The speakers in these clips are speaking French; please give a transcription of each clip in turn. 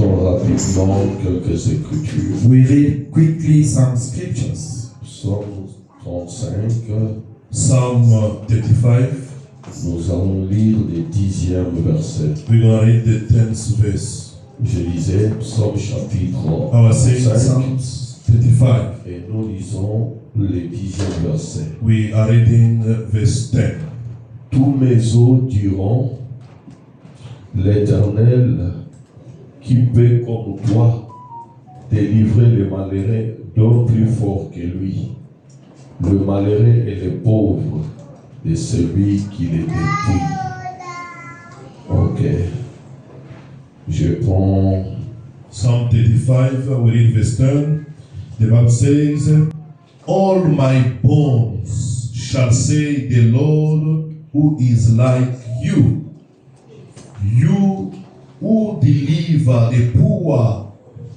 Lisons rapidement quelques écritures. We read quickly some scriptures. Psaume 35, Psalm 35. nous allons lire les 10e versets. We're going to read the 10th verse. Je lisais Psaume chapitre I was saying 35 Psalms 35. et nous lisons les 10e versets. We are reading verse 10. Tous mes os diront, l'Éternel, qui peut comme toi délivrer les malheureux d'un plus fort que lui, le malheureux et le pauvre de celui qui les dépouille. Ok. Je prends Psalm 35, we read verse 10. The Bible says, all my bones shall say, the Lord who is like you. You who deliver the poor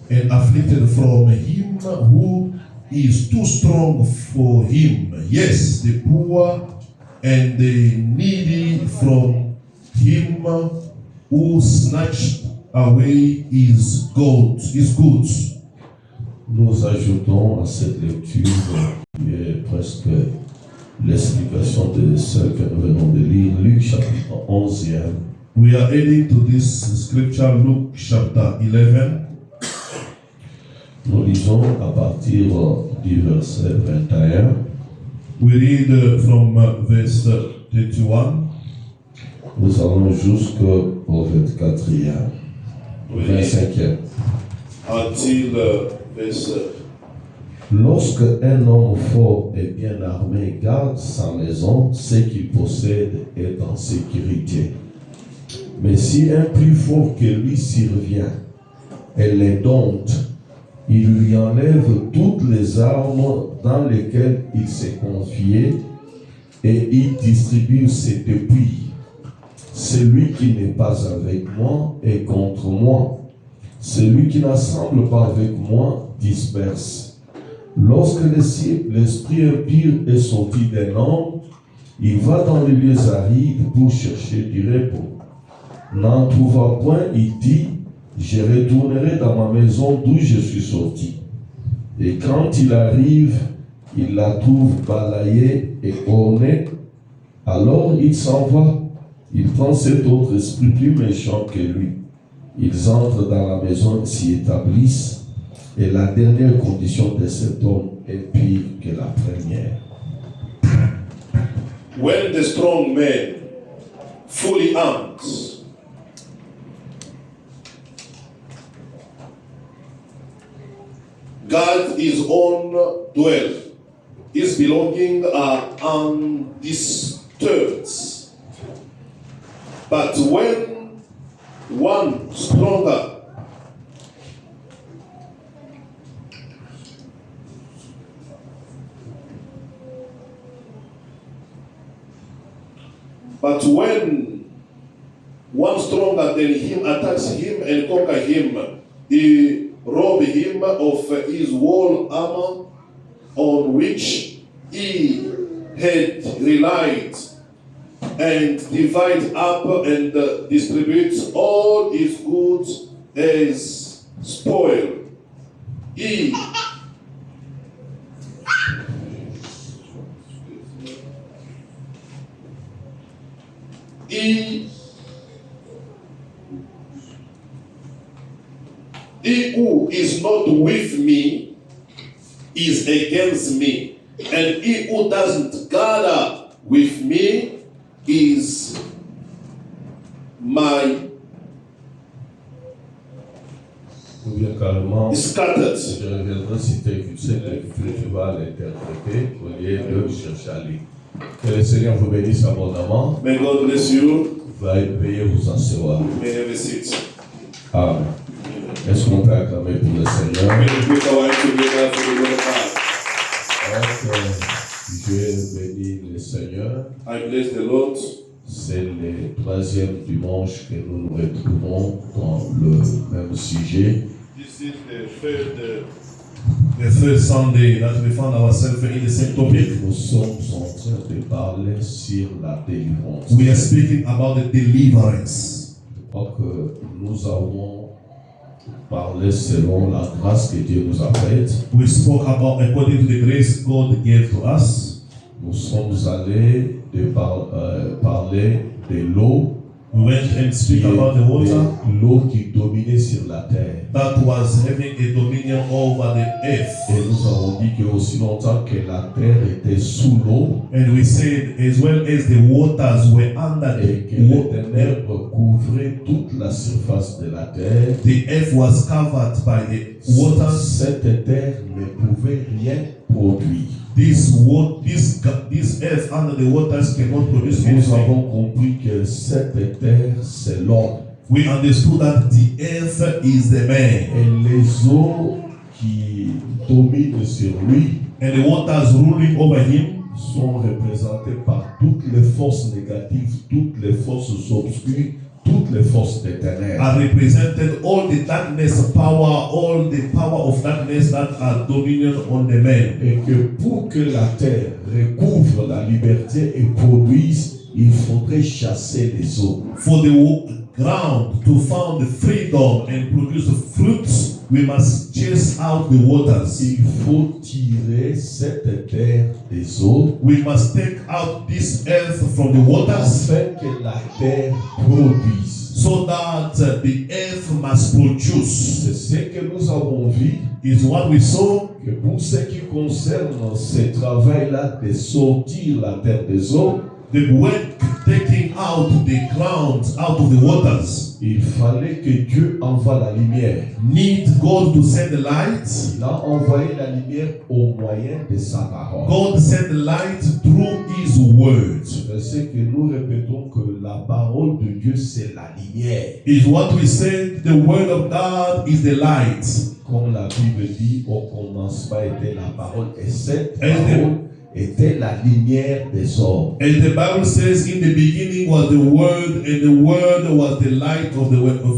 and afflicted from him who is too strong for him. Yes, the poor and the needy from him who snatched away his goods. Nous ajoutons à cette lecture qui est presque l'explication de ce que nous venons de lire, Luc chapitre 11e. We are adding to this scripture, Luke chapter 11. Nous lisons à partir du verset 21. We read from verse 31. Nous allons jusqu'au 24e, 25e. Until verse. Lorsque un homme fort et bien armé garde sa maison, ce qu'il possède est en sécurité. Mais si un plus fort que lui survient et les dompte, il lui enlève toutes les armes dans lesquelles il s'est confié et il distribue ses dépouilles. Celui qui n'est pas avec moi est contre moi. Celui qui n'assemble pas avec moi disperse. Lorsque l'esprit impur est sorti d'un homme, il va dans les lieux arides pour chercher du repos. N'en trouvant point, il dit, je retournerai dans ma maison d'où je suis sorti. Et quand il arrive, il la trouve balayée et ornée. Alors il s'en va. Il prend cet autre esprit plus méchant que lui. Ils entrent dans la maison et s'y établissent. Et la dernière condition de cet homme est pire que la première. When the strong man, fully armed, guard his own dwelling, his belongings are undisturbed. But when one stronger than him attacks him and conquers him, he robs him of his whole armor on which he had relied, and divides up and distributes all his goods as spoil. He who is not with me is against me, and he who doesn't gather with me is Ou bien carrément, scattered. je reviendrai si tu vas l'interpréter au lieu de chercher à lire. Que le Seigneur vous bénisse abondamment. May God bless you. Veuillez vous asseoir. May have a seat. Amen. Est-ce qu'on peut acclamer pour le Seigneur? May we put our hands together for the Lord of God. Je bénis le Seigneur. I bless the Lord. C'est le troisième dimanche que nous nous retrouvons dans le même sujet. This is the third Sunday that we found ourselves in the same topic. Nous sommes en train de parler sur la délivrance. We are speaking about the deliverance. Je crois que nous avons parlait selon la grâce que Dieu nous a faite. We spoke about according to the grace God gave to us. Nous sommes allés parler de l'eau, We went and speak about the water l'eau qui dominait sur la terre. that was having a dominion over the earth. Et nous avons dit que aussi longtemps que la terre était sous l'eau And we said, as well as the waters were under et que the les water, ténèbres couvraient toute la surface de la terre, the earth was covered by the waters. cette terre ne pouvait rien produire. This earth under the waters cannot produce Nous anything. avons compris que cette terre, c'est l'homme. We understood that the earth is the man, Et les eaux qui dominent sur lui and the waters ruling over him sont représentées par toutes les forces négatives, toutes les forces obscures, toutes les forces des ténèbres. are represented all the darkness power, all the power of darkness that are dominion on the man. Et que pour que la terre recouvre la liberté et produise, il faudrait chasser les eaux. For the ground to found the freedom and produce fruits, we must chase out the waters. Il faut tirer cette terre des eaux We must take out this earth from the waters afin que la terre produise. so that the earth must produce. C'est ce que nous avons vu, Is what we saw. que pour ce qui concerne ce travail-là de sortir la terre des eaux, The work taking out the ground out of the waters il fallait que Dieu envoie la lumière. need God to send the light. Il a envoyé la lumière au moyen de sa parole. God sent the light through His word. C'est ce que nous répétons que la parole de Dieu c'est la lumière. Is what we said. The word of God is the light. Comme la Bible dit, au commencement était la parole et cette Et parole était la lumière des hommes. And the Bible says, in the beginning was the word, and the word was the light of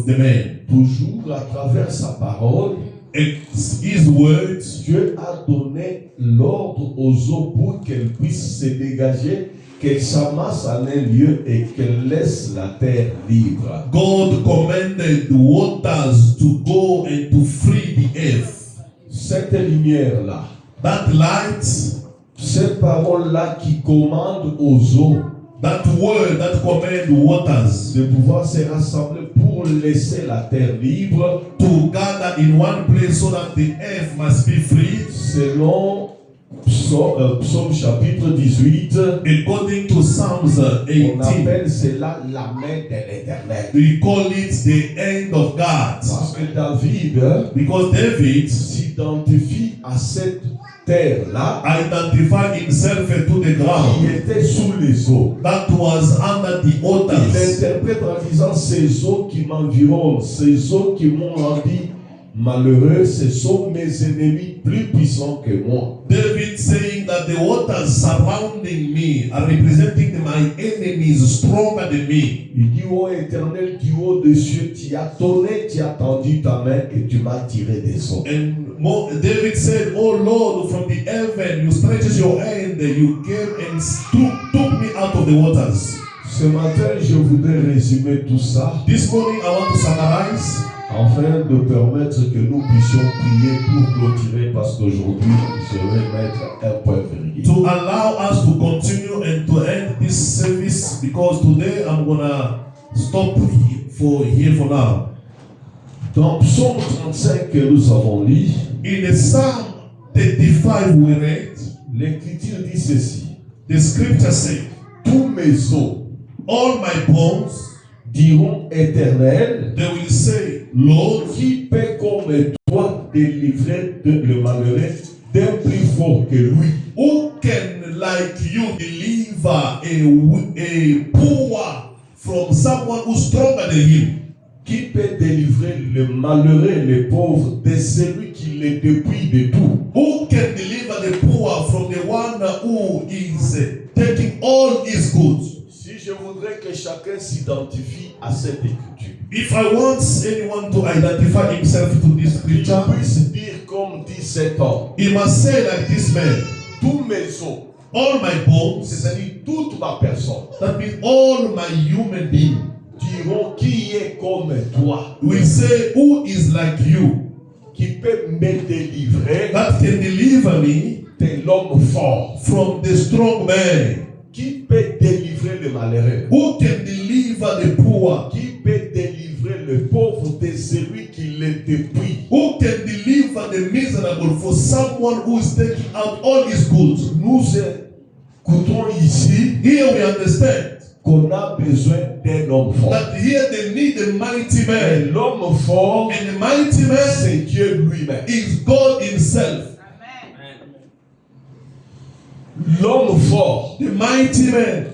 the man. Toujours à travers sa parole, And His word, Dieu a donné l'ordre aux eaux pour qu'elles puissent se dégager, qu'elles s'amassent en un lieu et qu'elles laissent la terre libre. God commanded the waters to go and to free the earth. Cette lumière-là, That light, cette parole-là qui commande aux eaux that word that command the waters de pouvoir se rassembler pour laisser la terre libre, to gather in one place so that the earth must be free. selon Psaume chapitre 18, According to Psalms on 18, appelle cela la main de l'Éternel. we call it the end of God. Parce que David Because David s'identifie à cette terre-là identified himself to the qui ground était sous les eaux. that was under the Il waters. interprète en disant ces eaux qui m'environnent, ces eaux qui m'ont rendu malheureux, ce sont mes ennemis plus puissants que moi. David saying that the waters surrounding me are representing my enemies stronger than me. Il dit, ô Éternel, du haut des cieux, tu as donné, tu as tendu ta main et tu m'as tiré des eaux. And David said, "Oh Lord, from the heaven you stretched your hand, you came and took me out of the waters." Ce matin, je voudrais résumer tout ça This morning I want to summarize afin de permettre que nous puissions prier pour clôturer parce qu'aujourd'hui, je vais mettre un point virgule. to allow us to continue and to end this service, because today I'm gonna stop here for now. Dans Psaume 35 que nous avons lu, In the Psalm 35 we read, l'Écriture dit ceci. the scripture says, Tous mes os "All my bones, diront Éternel, they will say, Lord, qui peut comme toi délivrer le malheureux d'un plus fort que lui? who can like you deliver a poor from someone who's stronger than him? Qui peut délivrer le malheureux, le pauvre, de celui qui les dépouille de tout? Who can deliver the poor from the one who is taking all his goods?" Si je voudrais que chacun s'identifie à cette écriture, If I want anyone to identify himself to this qu'il scripture, puisse dire comme dit cet homme, he must say like this man, tous mes os, "All my bones," c'est-à-dire toute ma personne, that means all my human being, diront qui est comme toi. will say, "Who is like you?" peut me délivrer that can deliver me de l'homme fort. from the strong man? Qui peut délivrer le malheureux? Who can deliver the poor? Qui peut délivrer le pauvre de celui qui le dépouille? Who can deliver the miserable for someone who is taking out all his goods? Nous écoutons ici Here we understand qu'on a besoin d'un homme fort. that here they need a mighty Et man. l'homme fort, And the mighty man c'est Dieu lui-même. is God himself. L'homme fort The mighty man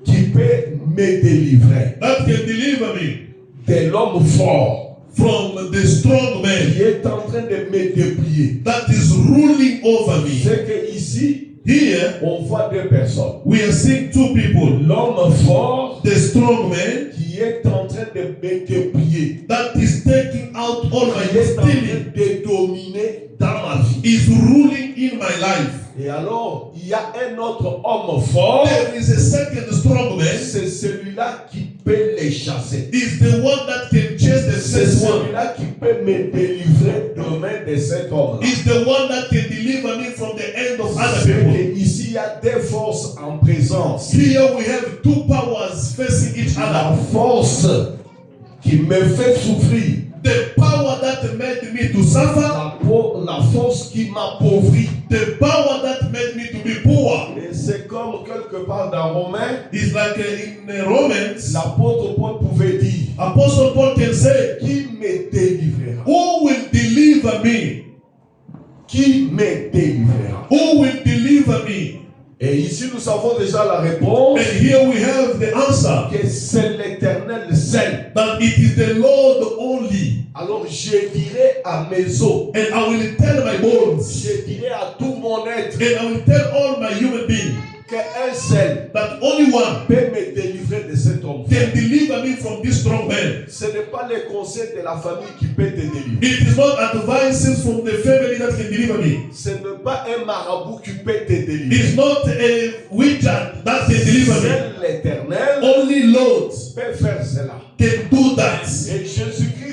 qui peut me délivrer that can deliver me de l'homme fort from the strong man qui est en train de me dépouiller. that is ruling over me. C'est que ici, Here on voit deux personnes. we are seeing two people. L'homme fort The strong man qui est en train de me dépouiller, that is taking out all my qui est en train stealing de dominer dans ma vie. is ruling in my life. Et alors, il y a un autre homme fort, There is a second strong man. c'est celui-là qui peut les chasser. Is the one that can chase the C'est first one. celui-là qui peut me délivrer de main de cet homme-là. Is the one that can deliver me from the end of other C'est people. que ici, il y a des forces en présence. Here we have two powers facing each La other. force qui me fait souffrir, The power that made me to suffer, la force qui m'appauvrit. the power that made me to be poor. Et c'est comme quelque part dans Romains, It's like in Romans, l'apôtre Paul pouvait dire, Apostle Paul can say, qui me délivrera? who will deliver me? Qui me délivrera? Who will deliver me? Et ici, nous savons déjà la réponse, And here we have the answer, que c'est l'Éternel seul. that it is the Lord only. Alors je dirai à mes os, And I will tell my bones, je dirai à tout mon être, and I will tell all my human beings, qu'un seul that only one peut me délivrer de cet homme. can deliver me from this strong man. Ce n'est pas le conseil de la famille qui peut te délivrer. It is not advices from the family that can deliver me. Ce n'est pas un marabout qui peut te délivrer. It's not a wizard that can deliver me. Seul l'Éternel Only Lord peut faire cela. can do that. Et Jésus-Christ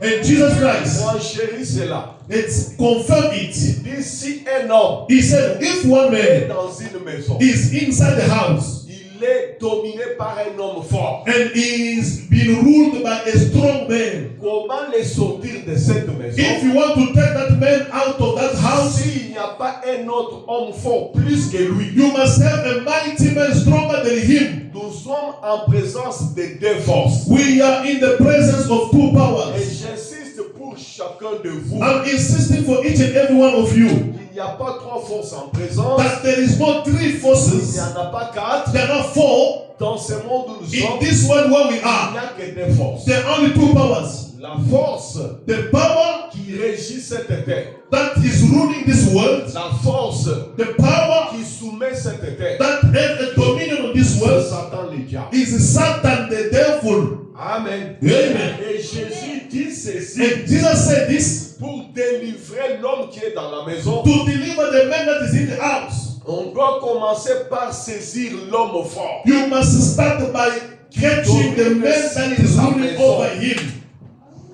And Jesus Christ, renchérit cela. it's confirmed it. Il dit si un homme He said, if one est man dans une maison, is inside the house il est dominé par un homme fort. and is being ruled by a strong man, Comment les sortir de cette maison? if you want to take that man out of that house, S'il n'y a pas un autre homme fort plus que lui, you must have a mighty man stronger than him. nous sommes en présence de deux forces. We are in the presence of two Et powers. j'insiste pour chacun de vous, I'm insisting for each and every one of you il n'y a pas trois forces en présence, that there is not three il n'y forces, en a pas quatre. there are four. Dans ce monde où nous In sommes, this world where we il n'y are, a que des forces. there are only two powers. La force The power qui régit cette terre, that is ruling this world, la force the power qui soumet cette terre, that has a dominion on this c'est world Satan le diable. is Satan, the devil. Amen. Amen. Et Jésus dit ceci And Jesus said this pour délivrer l'homme qui est dans la maison. to deliver the man that is in the house. On doit commencer par saisir l'homme fort. You must start by catching the man that is ruling over him.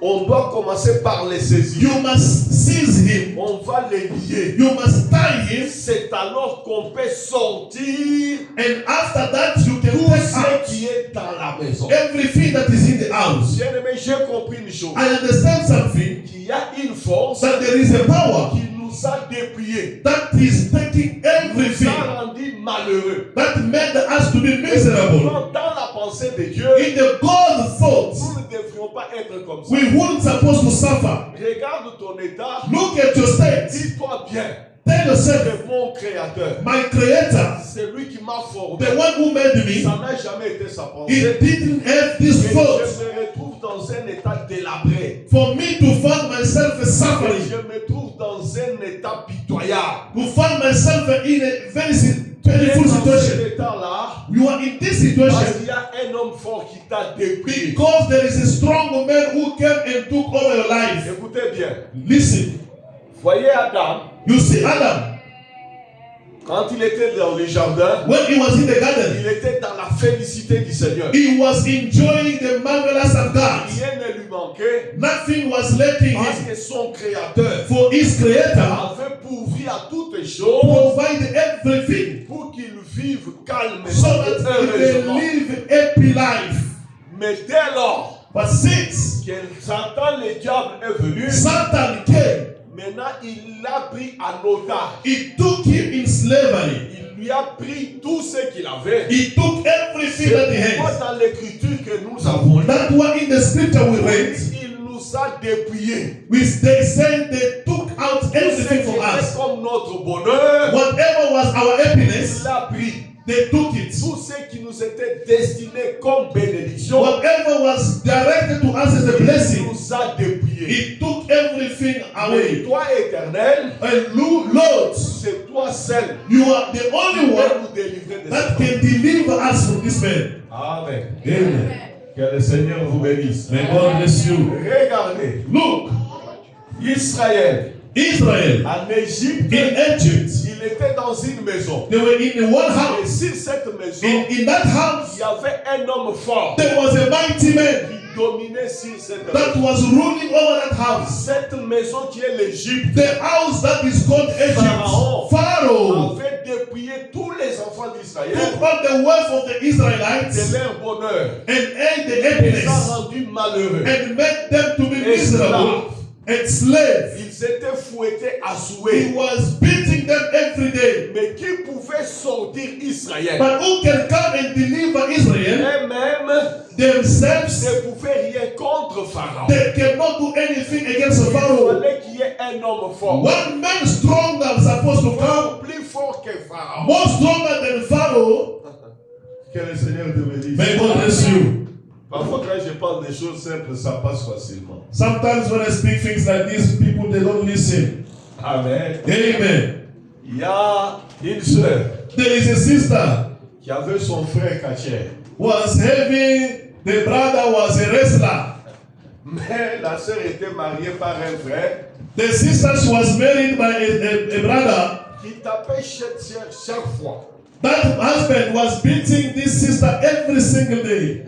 On doit commencer par les saisir. You must seize him. On va les lier. You must tie him. C'est alors qu'on peut sortir And after that, you can tout take ce out qui est dans la maison. everything that is in the house. Bien-aimé, j'ai compris une chose. I understand something, Qu'il y a une force that there is a power qui nous a dépouillés. that is taking Nous everything a rendus malheureux. that made us to be miserable. Dans la pensée de Dieu, In the God's thoughts, nous ne devrions pas être comme ça. we weren't supposed to suffer. Regarde ton état. Look at your state. Dis-toi bien. Tell yourself, C'est mon créateur. my creator, C'est lui qui m'a formé. the one who made me, Ça n'a jamais été sa he pensée. didn't have Et this thought. je me retrouve dans un état délabré. For me to find myself Et suffering, je me trouve dans un état pitoyable. to find myself in a very Et painful dans cet situation. état-là, You are in this parce situation qu'il y a un homme fort qui t'a dépouillé. because there is a strong man who came and took over your life. Écoutez bien. Listen, Voyez Adam, you see Adam, Quand il était dans le jardin, when he was in the garden, il était dans la félicité du Seigneur. he was enjoying the marvelous of God. Rien ne lui manquait Nothing was lacking parce him, que son Créateur for his Creator avait pourvu à toutes les choses provided everything pour qu'il vive calmement so et that he may heureusement. live a happy life. Mais dès lors But since que Satan le diable est venu, Satan came, maintenant il l'a pris en otage. he took him in slavery. Il lui a pris tout ce qu'il avait. He took everything that he C'est had. dans l'écriture que nous avons lu. That one in the scripture we read, Il nous a dépouillés. they said they took out Tout ce everything qui from était us. comme notre bonheur, Whatever was our il happiness, l'a pris. they took it. Tout ce qui nous était destiné comme bénédiction, Whatever was directed to us as a il blessing, nous a dépouillés. he took everything Mais away. toi, Éternel, And Lord, c'est toi seul you are the qui only peux one nous délivrer de that cette can deliver us from this man. Amen. Amen. Que le Seigneur vous bénisse. May God bless you. Regardez, Look, Israël, Israel en Égypte, in Egypt, il était dans une maison. they were in one Et house. sur cette maison, In that house, il y avait un homme fort there was a mighty man qui dominait sur cette that maison. was ruling over that house. Cette maison qui est l'Égypte The house that is called Egypt. Pharaoh avait dépouillé tous les enfants d'Israël took all the wealth of the de Israelites leur bonheur. and ate the Les a happiness rendus malheureux. and made them to be miserable and slaves. Ils étaient fouettés à He souhait. was beating them every day. Mais qui pouvait sortir Israël? But who can come and deliver Israel? Eux-mêmes Themselves, ne pouvaient rien contre Pharaon. they cannot do anything against the Il Pharaoh. fallait qu'il y ait un homme fort. One man stronger is supposed to come, Plus fort que Pharaon. more stronger than Pharaoh. Que le Seigneur te bénisse. May God bless you. Parfois, quand je parle des choses simples, ça passe facilement. Sometimes when I speak things like this, people they don't listen. Amen. Amen. Il y a une sœur There is a sister qui avait son frère catcheur. was having, the brother was a wrestler. Mais la sœur était mariée par un frère The sister she was married by a brother. qui tapait chaque fois. That husband was beating this sister every single day.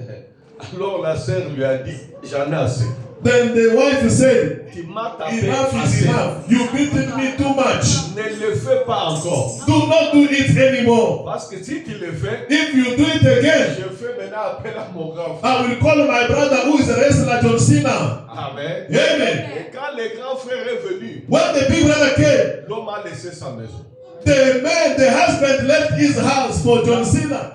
Alors la sœur lui a dit, j'en ai assez. Then the wife said, Tu m'as tapé enough is assez. enough. You beaten me too much. Ne le fais pas encore. Do not do it anymore. Parce que si tu le fais, If you do it again, je fais maintenant appel à mon grand frère. I will call my brother who is a wrestler, John Cena. Amen. Amen. Et quand le grand frère est venu, When the big brother came, l'homme a laissé sa maison. the husband left his house for John Cena.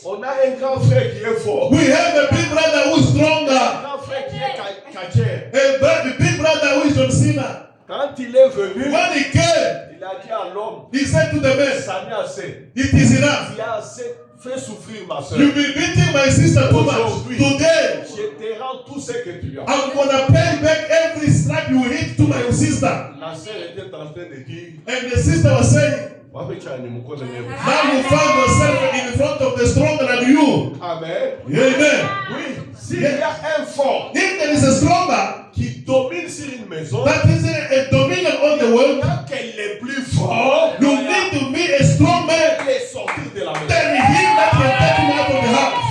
On a un grand frère qui est fort. We have a big brother who is Un stronger. grand frère qui est catcheur. A big brother who is John Cena. Quand il est venu, When he came, il a dit à l'homme, he said to the man, ça n'est assez. it is enough. Tu as assez fait souffrir ma soeur. You be beating my sister too much. Today, Je te rends tout ce que tu as. I'm gonna pay back every slap you hit to my sister. La sœur était en train de dire, And the sister was saying, now now you find yourself in front of the stronger than you. Amen. Amen. Oui, s'il y a un fort If there is a stronger qui domine sur une maison, that is a dominion on the world, tant qu'elle est plus forte, you need to be a strong man. elle est sortie de la maison. Then him that can take him out of the house.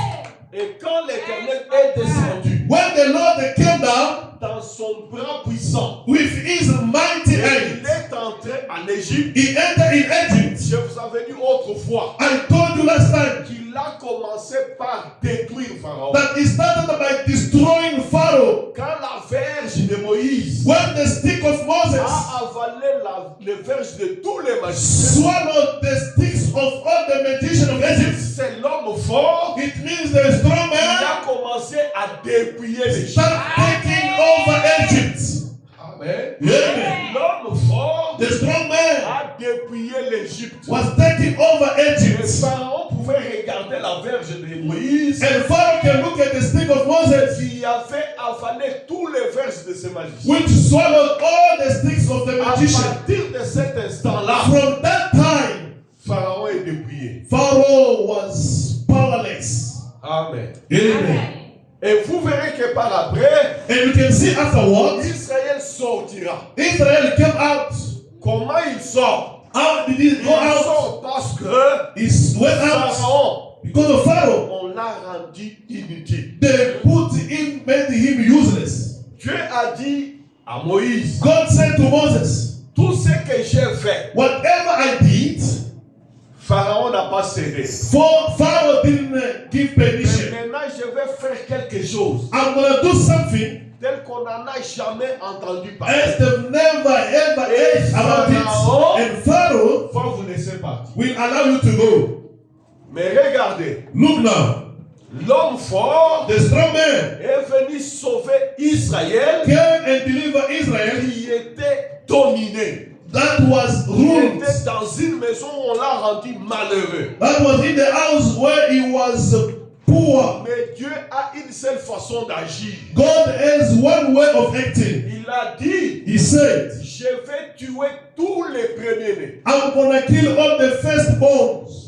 Et quand l'Éternel est descendu When the Lord came down dans son bras puissant, with his mighty il hand, est entré en Égypte. he entered in Egypt. Je vous avais dit autrefois I told you last time qu'il a commencé par détruire Pharaon. that he started by destroying Pharaoh. Quand la verge de Moïse When the stick of Moses a avalé les verges de tous les magiciens, swallowed the sticks of all the magicians of Egypt, c'est l'homme fort it means the strong qui man a commencé à dépouiller l'Égypte. start taking over Egypt. Amen. Amen. L'homme fort The strong man a dépouillé l'Égypte. was taking over Et Egypt. Pharaon pouvait regarder la verge de Moïse And Pharaoh can look at the stick of Moses, qui avait avalé tous les verges de ces magiciens. which swallowed all the sticks of the À magician. partir de cet instant-là, From that time, Pharaon est dépouillé. Pharaoh was powerless. Amen. Amen. Et vous verrez que par après, And you can see afterwards, Israël sortira. Israel came out. Comment il sort? How did he go Ils out? sont parce que He went out Pharaon, because of Pharaoh. on l'a rendu inutile. They made him useless. Dieu a dit à Moïse, God said to Moses, tout ce que j'ai fait, whatever I did, Pharaon n'a pas cédé. Pharaoh didn't give Mais permission. maintenant, je vais faire quelque chose I'm going to do something tel qu'on n'en a jamais entendu parler. as they've never ever heard about it. And Pharaoh Faut vous laisser partir. will allow you to go. Mais regardez, Look now, l'homme fort the strong man est venu sauver Israël came and delivered Israel qui était dominé. that was Il ruled. était dans une maison où on l'a rendu malheureux. That was in the house where he was poor. Mais Dieu a une seule façon d'agir. God has one way of acting. Il a dit, He said, je vais tuer tous les premiers-nés. I'm going to kill all the firstborns.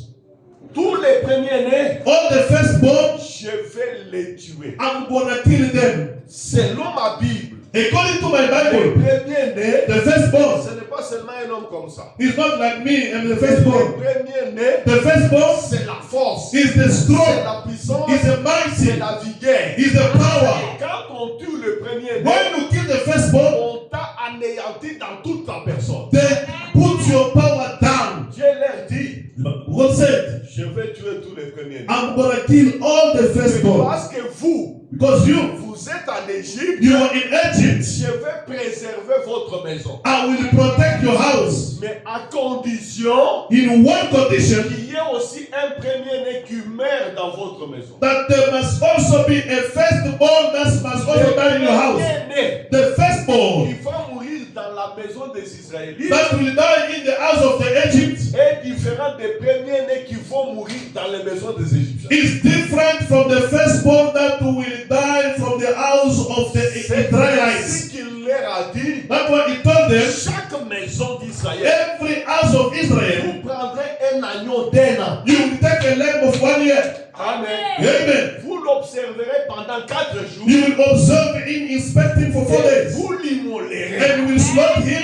Tous les premiers-nés, All the firstborn, je vais les tuer. I'm going to kill them. Selon ma Bible, According to my les Bible, premiers-nés, the firstborn ce n'est pas seulement un homme comme ça. is not like me and the Les firstborn. premiers-nés, The firstborn c'est la force, is the c'est strong, la puissance, is the c'est mighty, la vigueur. is the power. Quand on tue le premier-né, When you kill the firstborn, on t'a anéanti dans toute ta personne. they put your power down. Dieu leur dit, God said, je vais tuer tous les premiers-nés. I'm going to kill all the firstborn. Parce que vous Because you êtes en Égypte, are in Egypt. je vais préserver votre maison. I will protect your house. Mais à condition In one condition, qu'il y ait aussi un premier-né qui meurt dans votre maison. that there must also be a firstborn that must also die in your house. premier-né The firstborn qui va mourir dans la maison des Israélites that will die in the house of the Egypt est différent des premiers-nés qui vont mourir dans les maisons des Égyptiens. is different from the firstborn that will die from the house of the C'est Israelites. ainsi qu'il leur a dit, That's what he told them. chaque maison d'Israël, Every house of Israel, vous prendrez un agneau d'un an. you will take a lamb of 1 year. Amen. Amen. Vous l'observerez pendant 4 jours. You will observe him, inspect him for 4 Et days. vous l'immollerez. And will slaughter him.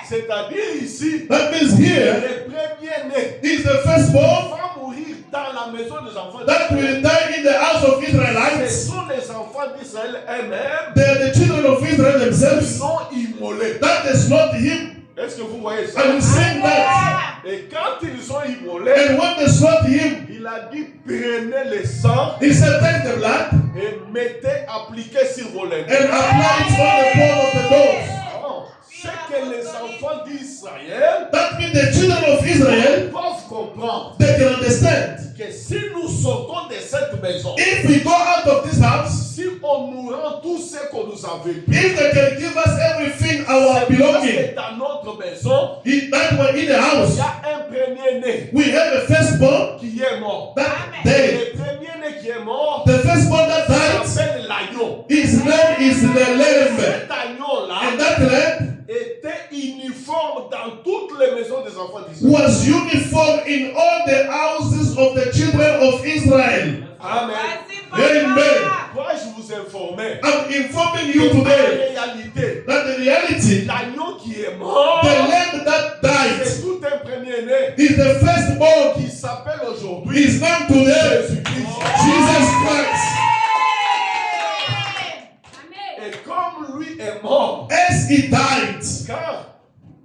C'est-à-dire ici, That means here les premiers-nés is the firstborn vont mourir dans la maison des enfants that will die in the house of Ce Israelites. sont les enfants d'Israël eux-mêmes They are the children of Israel qui themselves l'ont immolé. that they slaughter him. Est-ce que vous voyez ça? I will sing that. Et quand ils sont immolés, And when they slaughter him, il a dit prenez le sang he said, take the blood et mettez, appliquez sur vos lèvres. and apply it on the palm of the doors. C'est que les enfants d'Israël That means the children of Israel, doivent comprendre they can understand. que si nous sortons de cette maison, If we go out of this house, si on nous rend tout ce qu'on nous avait pris, if they can give us everything our parce belonging, que dans notre maison, in that way in the il house, y a un premier-né we have a firstborn qui est mort. that Et day. le premier-né qui est mort The firstborn that died, s'appelle l'agneau. his name is the lamb. Cet agneau-là And that lamb était uniforme dans toutes les maisons des enfants d'Israël. was uniform in all the houses of the children of Israel. Amen. Amen. Moi, je vous informer. I'm informing you En today réalité, that the reality, l'agneau qui est mort, the lamb that died c'est tout un premier-né is the firstborn. qui s'appelle aujourd'hui His name today, Jésus-Christ. Jesus Christ. Et comme lui est mort, As he died, car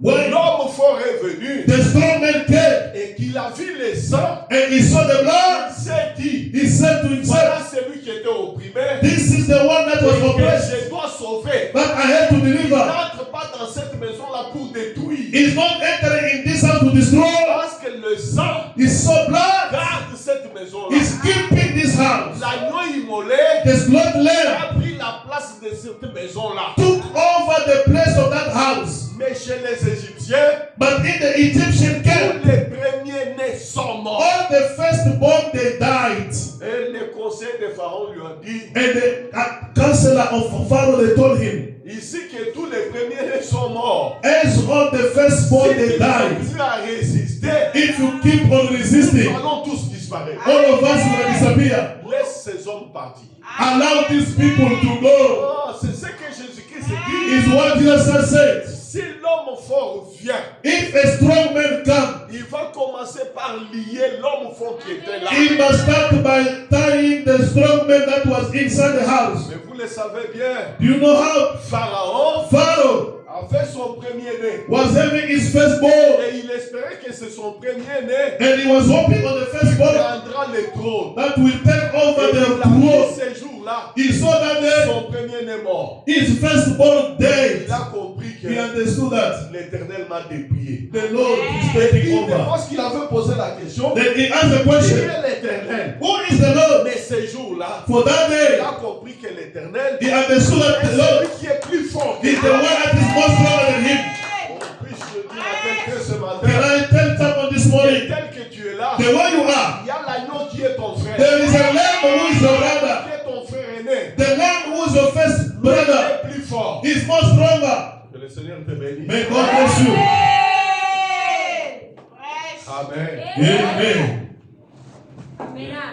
when l'homme fort est venu the strong man came et qu'il a vu le sang, and he saw the blood, il s'est dit, he said to voilà himself, celui qui était opprimé, this is the one that was et que oppressed, je dois sauver. that I had to Il deliver. n'entre pas dans cette maison-là pour détruire. He's not entering in this house to destroy. Parce que le sang He saw blood. garde cette maison-là. He's keeping this house. L'agneau immolé The blood lamb a pris la place de cette maison-là. took over the place of that house. Mais chez les Égyptiens, But in the Egyptian tous camp, les premiers-nés sont morts. all the firstborn, they died. Et le conseil de Pharaon lui a dit, And the counselor of Pharaoh, they told him, ici que tous les premiers-nés sont morts. as all the firstborn, Si they tu died. continues à résister, If you keep on nous resisting, allons tous disparaître. all of us will disappear. Laisse ces hommes partir. Allow these people to go. Oh, c'est ce que Jésus-Christ dit. Is what Jesus has said. Si l'homme fort vient, If a strong man comes, commencer par lier l'homme fort qui était là. He must start by tying the strong man that was inside the house. Mais vous le savez bien, Do you know how Pharaon Pharaoh a fait son premier-né. was having his firstborn, Et il espérait que c'est son premier-né and he was hoping on the qui firstborn prendra le trône. that will take over Et the il a mis throne. ces jours-là, He saw that day, son premier-né mort. his firstborn died. Il a compris que He understood that l'Éternel m'a déplié. the Lord is Et taking il, over. parce qu'il avait posé la question, Then he asked the qui question, est l'Éternel? who is the Lord? Mais ces jours-là, For that il day, a compris que l'Éternel he understood that est the Lord celui qui est plus fort que is the one that is more stronger than him. Puis-je dire à quelqu'un ce matin, Can I tell someone this morning, tel que tu es là, the way you are, il y a l'agneau qui est ton frère. there is a lamb who is your brother. Qui est ton frère aîné. The lamb who is your first Il brother est plus fort. is more stronger. Que le Seigneur te bénisse. May God bless you. Amen. Amen.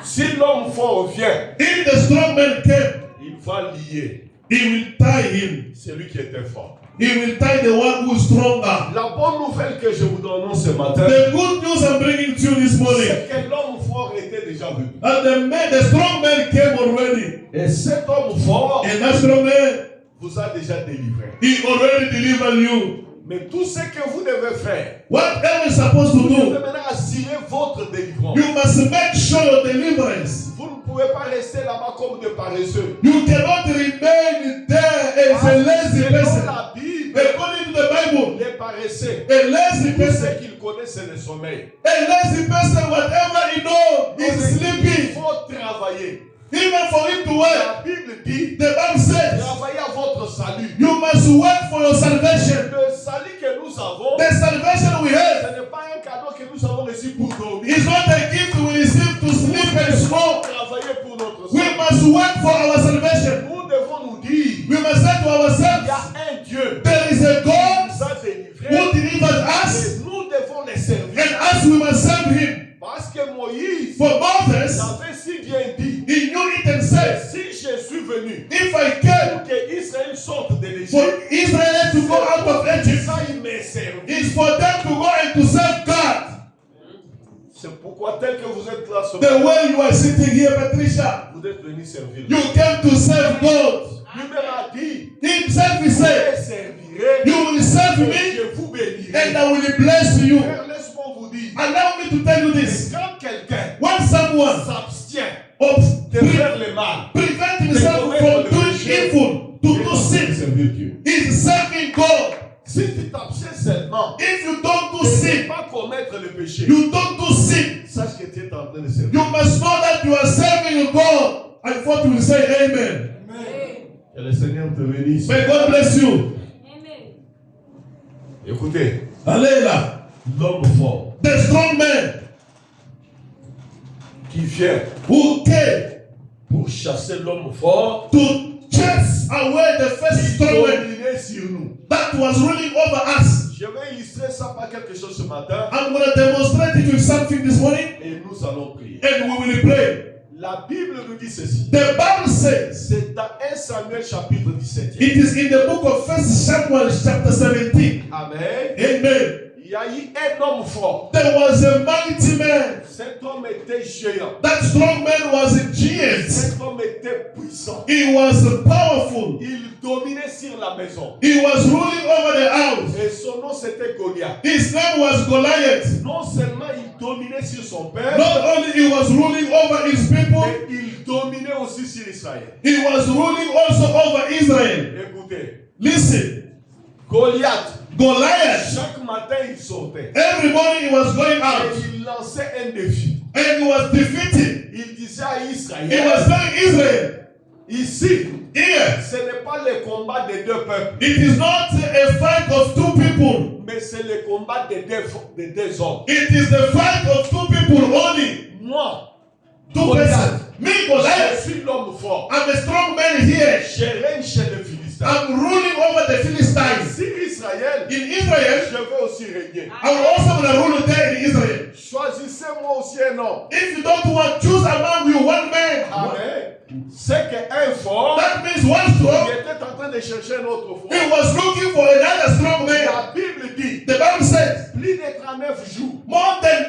Si l'homme fort vient, If the strong man came, il va lier he will tie him. celui qui était fort. He will tie the one who is stronger. La bonne nouvelle que je vous donne ce matin, The good news I'm bringing to you this morning, c'est que l'homme fort était déjà venu. and the strong man came already. Et cet homme fort And that strong man, vous a déjà délivré. he already delivered you. Mais tout ce que vous devez faire, Whatever you're supposed to vous devez do, maintenant assurer votre délivrance. you must make sure your deliverance. Vous ne pouvez pas rester là-bas comme des paresseux. You cannot remain there as a lazy Selon person. la Bible, According to the Bible, les paresseux, a lazy tout person, ce qu'ils connaissent, c'est le sommeil. a lazy person, whatever he knows, is Il sleeping. faut travailler. Even for him to work, La Bible dit, the Bible says, travaillez à votre salut. you must work for your salvation. Le salut que nous avons, The salvation we ce have n'est pas un cadeau que nous avons reçu pour dormir. is not a gift we receive to sleep and smoke. Travailler pour notre We salut. must work for our salvation. Nous devons nous dire, We must say to il y a ourselves, un Dieu there is a qui God nous a délivrés who delivers us, et nous devons les servir. and us we must serve him. Parce que Moïse For Moses, avait si bien dit, he knew it and said, si je suis venu if I came pour que Israël sorte de for l'Égypte, Israel to go out of Egypt, ça il me servit. it's for them to go and to serve God. C'est pourquoi tel que vous êtes là ce The matin, way you are sitting here, Patricia, vous êtes venu servir. you came to serve God. Lui-même a dit, Himself, he je said, servirai, you will serve et me je vous bénirai. and I will bless you. Frère, laisse-moi vous dire, Allow me to tell you this. quand quelqu'un When someone s'abstient of de faire le mal, prevent himself from doing evil, to do sin, servir Dieu. is serving God. Si tu t'abstiens seulement If you don't do de ne sin, pas commettre le péché, you don't do sin. sache que tu es en train de servir. You must know that you are serving God. I thought you will say amen. Que le Seigneur te bénisse. May God bless you. Écoutez, Allez là. l'homme fort The strong man qui vient who came pour chasser l'homme fort to chase away the first qui strong man dominait sur nous. that was ruling over us. Je vais illustrer ça par quelque chose ce matin I'm going to demonstrate it with something this morning, et nous allons prier. and we will pray. La Bible nous dit ceci. The Bible says, C'est dans 1 Samuel chapitre 17. it is in the book of 1 Samuel chapter 17. Amen. Amen. Il y a eu un homme fort. There was a mighty man. Cet homme était géant. That strong man was a giant. Cet homme était puissant. He was powerful. Il dominait sur la maison. He was ruling over the house. Et son nom c'était Goliath. His name was Goliath. Non seulement il dominait sur son père, Not only he was ruling over his people, mais il dominait aussi sur Israël. he was ruling also over Israel. Écoutez, Listen, Goliath, Goliath, chaque matin il sortait. every morning he was going out Et il lançait un défi. and he was defeating. Il disait à He Israël, was telling Israel, ici, here, ce n'est pas le combat des deux peuples, it is not a fight of two people. mais c'est le combat des deux hommes. It is the fight of two people only. Moi, Two Goliath, persons. Me, je Goliath, suis l'homme fort. I'm a strong man here. Je règne chez les Philistins. I'm ruling over the Philistines. Sur Israël, In Israel, je vais aussi régner. I will also gonna rule there in Israel. Choisissez-moi aussi un homme. If you don't want, choose among you one man. Amen. C'est qu'un fort That means one strong. qui était en train de chercher un autre fort. He was looking for another strong man. La Bible dit, The Bible says, plus de 39 jours, more than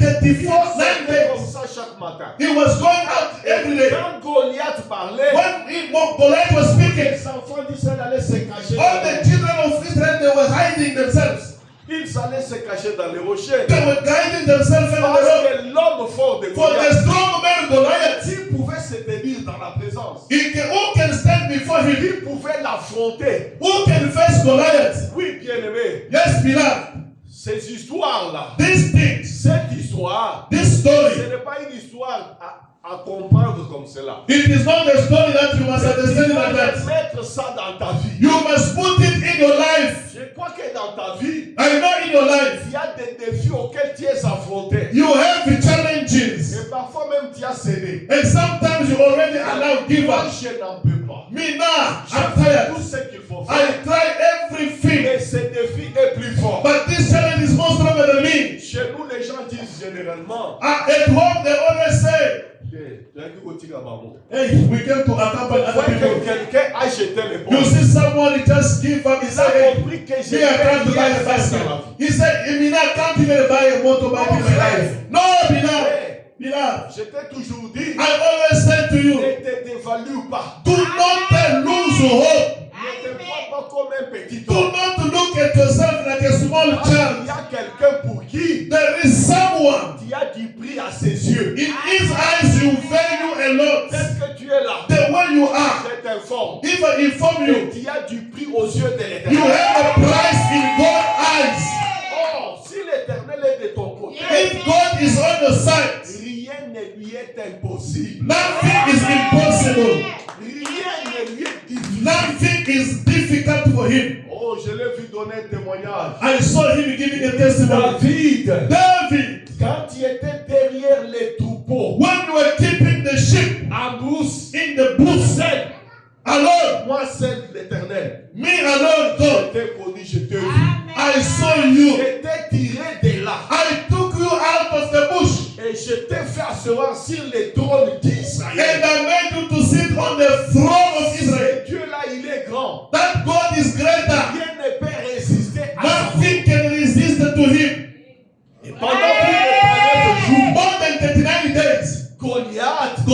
matin. He was going out every day. Quand Goliath parlait, When Goliath was speaking, les enfants d'Israël allaient se cacher. all the children of Israel, they were hiding themselves. Ils allaient se cacher dans les rochers. They were guiding themselves in the Parce road. que l'homme fort de For the Goliath, strong man Goliath, s'il pouvait se tenir dans la présence, who can stand before him? il pouvait l'affronter. Who can face Goliath? Oui, bien-aimé, Yes, beloved. ces histoires-là, These things, cette histoire, this story, ce n'est pas une histoire à comprendre comme cela. it is not a story that you must Tu understand dois like that. mettre ça dans ta vie. You must put it in your life. Je crois que dans ta vie, I know in your life, il y a des défis auxquels tu es affronté. you have the challenges. Et parfois même tu as cédé. And sometimes you already allow give Moi, up. je n'en peux pas. Me now, J'ai I'm fait tired. tout ce qu'il faut I faire. try everything. Mais ce défi est plus fort. But this challenge is more stronger than me. Chez nous, les gens disent généralement, At home, they always say, hey, we came to accompany other que people. quelqu'un a jeté You l'épaule. see someone just give up. He Il say, a hey, compris que je me, I can't n'ai buy rien a fait dans la basket. vie. He said, Emina, I can't even buy a motorbike in my life. No, Bina. Bina. Je t'ai toujours dit, I always said to you, ne te dévalue pas. do not lose hope. Ne te vois pas comme un petit Do homme. not look at yourself like a small Parce qu'il child. y a quelqu'un pour qui There is someone. tu as du prix à ses yeux. In his eyes, you value a lot. Est-ce que tu es là? The way you are. Je t'informe. If I inform you, Tu as du prix aux yeux de you l'éternel. have a price in God's eyes. Or, si l'éternel est de ton côté, If God is on your side, rien ne lui est impossible. nothing is impossible. Rien ne lui est difficile. Nothing is difficult for him. Oh, je l'ai vu donner un témoignage. I saw him giving a testimony. David, Quand il était derrière les troupeaux, when you were keeping the sheep en brousse, in the bush, seul, alone, moi seul l'éternel, me alone, je God, t'ai connu, je t'ai vu. I saw you. Je t'ai tiré de là. I took you out of the bush Et je t'ai fait asseoir sur le trône and d'Israël. I made you to sit on the throne of Israel. Dieu là, il est grand. That God is greater. Rien ne peut résister à sa Nothing can resist to him. Et pendant plus de 39 jours, More than 39 days, Goliath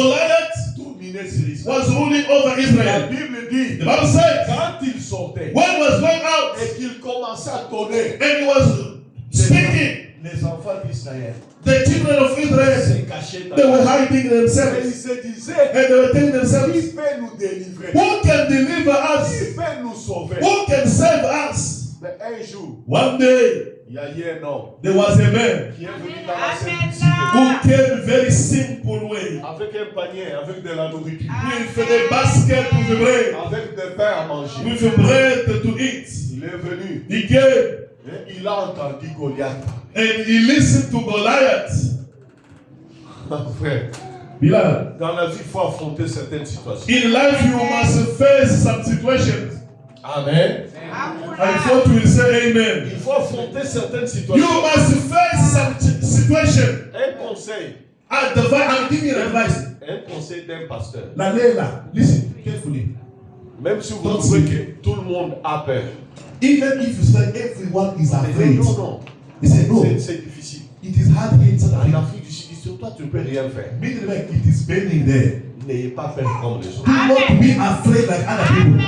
dominait sur Israël. was ruling over La Israel. Bible dit, The Bible says, quand il sortait when he was going out et qu'il commençait à donner, and he was speaking, les enfants d'Israël the children of Israel, se cachaient they dans were la hiding Et ils themselves. se disaient, And they were telling themselves, qui peut nous délivrer? who can deliver us? Qui peut nous sauver? Who can save us? Mais un jour, One day, il y a eu un homme there was a man qui est venu dans la simplicité who came very simple way. avec un panier, avec de la nourriture, With a basket with bread, avec des pains à manger. with bread to eat. Il est venu He came et il a entendu Goliath. and he listened to Goliath. Frère, Beloved, dans la vie, il faut affronter certaines situations. in life you must face some situations. Amen. I thought you will say amen. Il faut affronter certaines You situations. must face some situation. Un conseil. I'm giving you advice. Un conseil d'un pasteur. La Layla, listen carefully. Même si vous trouvez que tout le monde a peur. Even if you say everyone is afraid, Non, non. he said no. C'est difficile. It is hard here in South En Africa. Afrique du Sud, sur toi, tu ne peux rien faire. Meaning like it is burning there. N'ayez pas peur comme les autres. Do not be afraid like other people.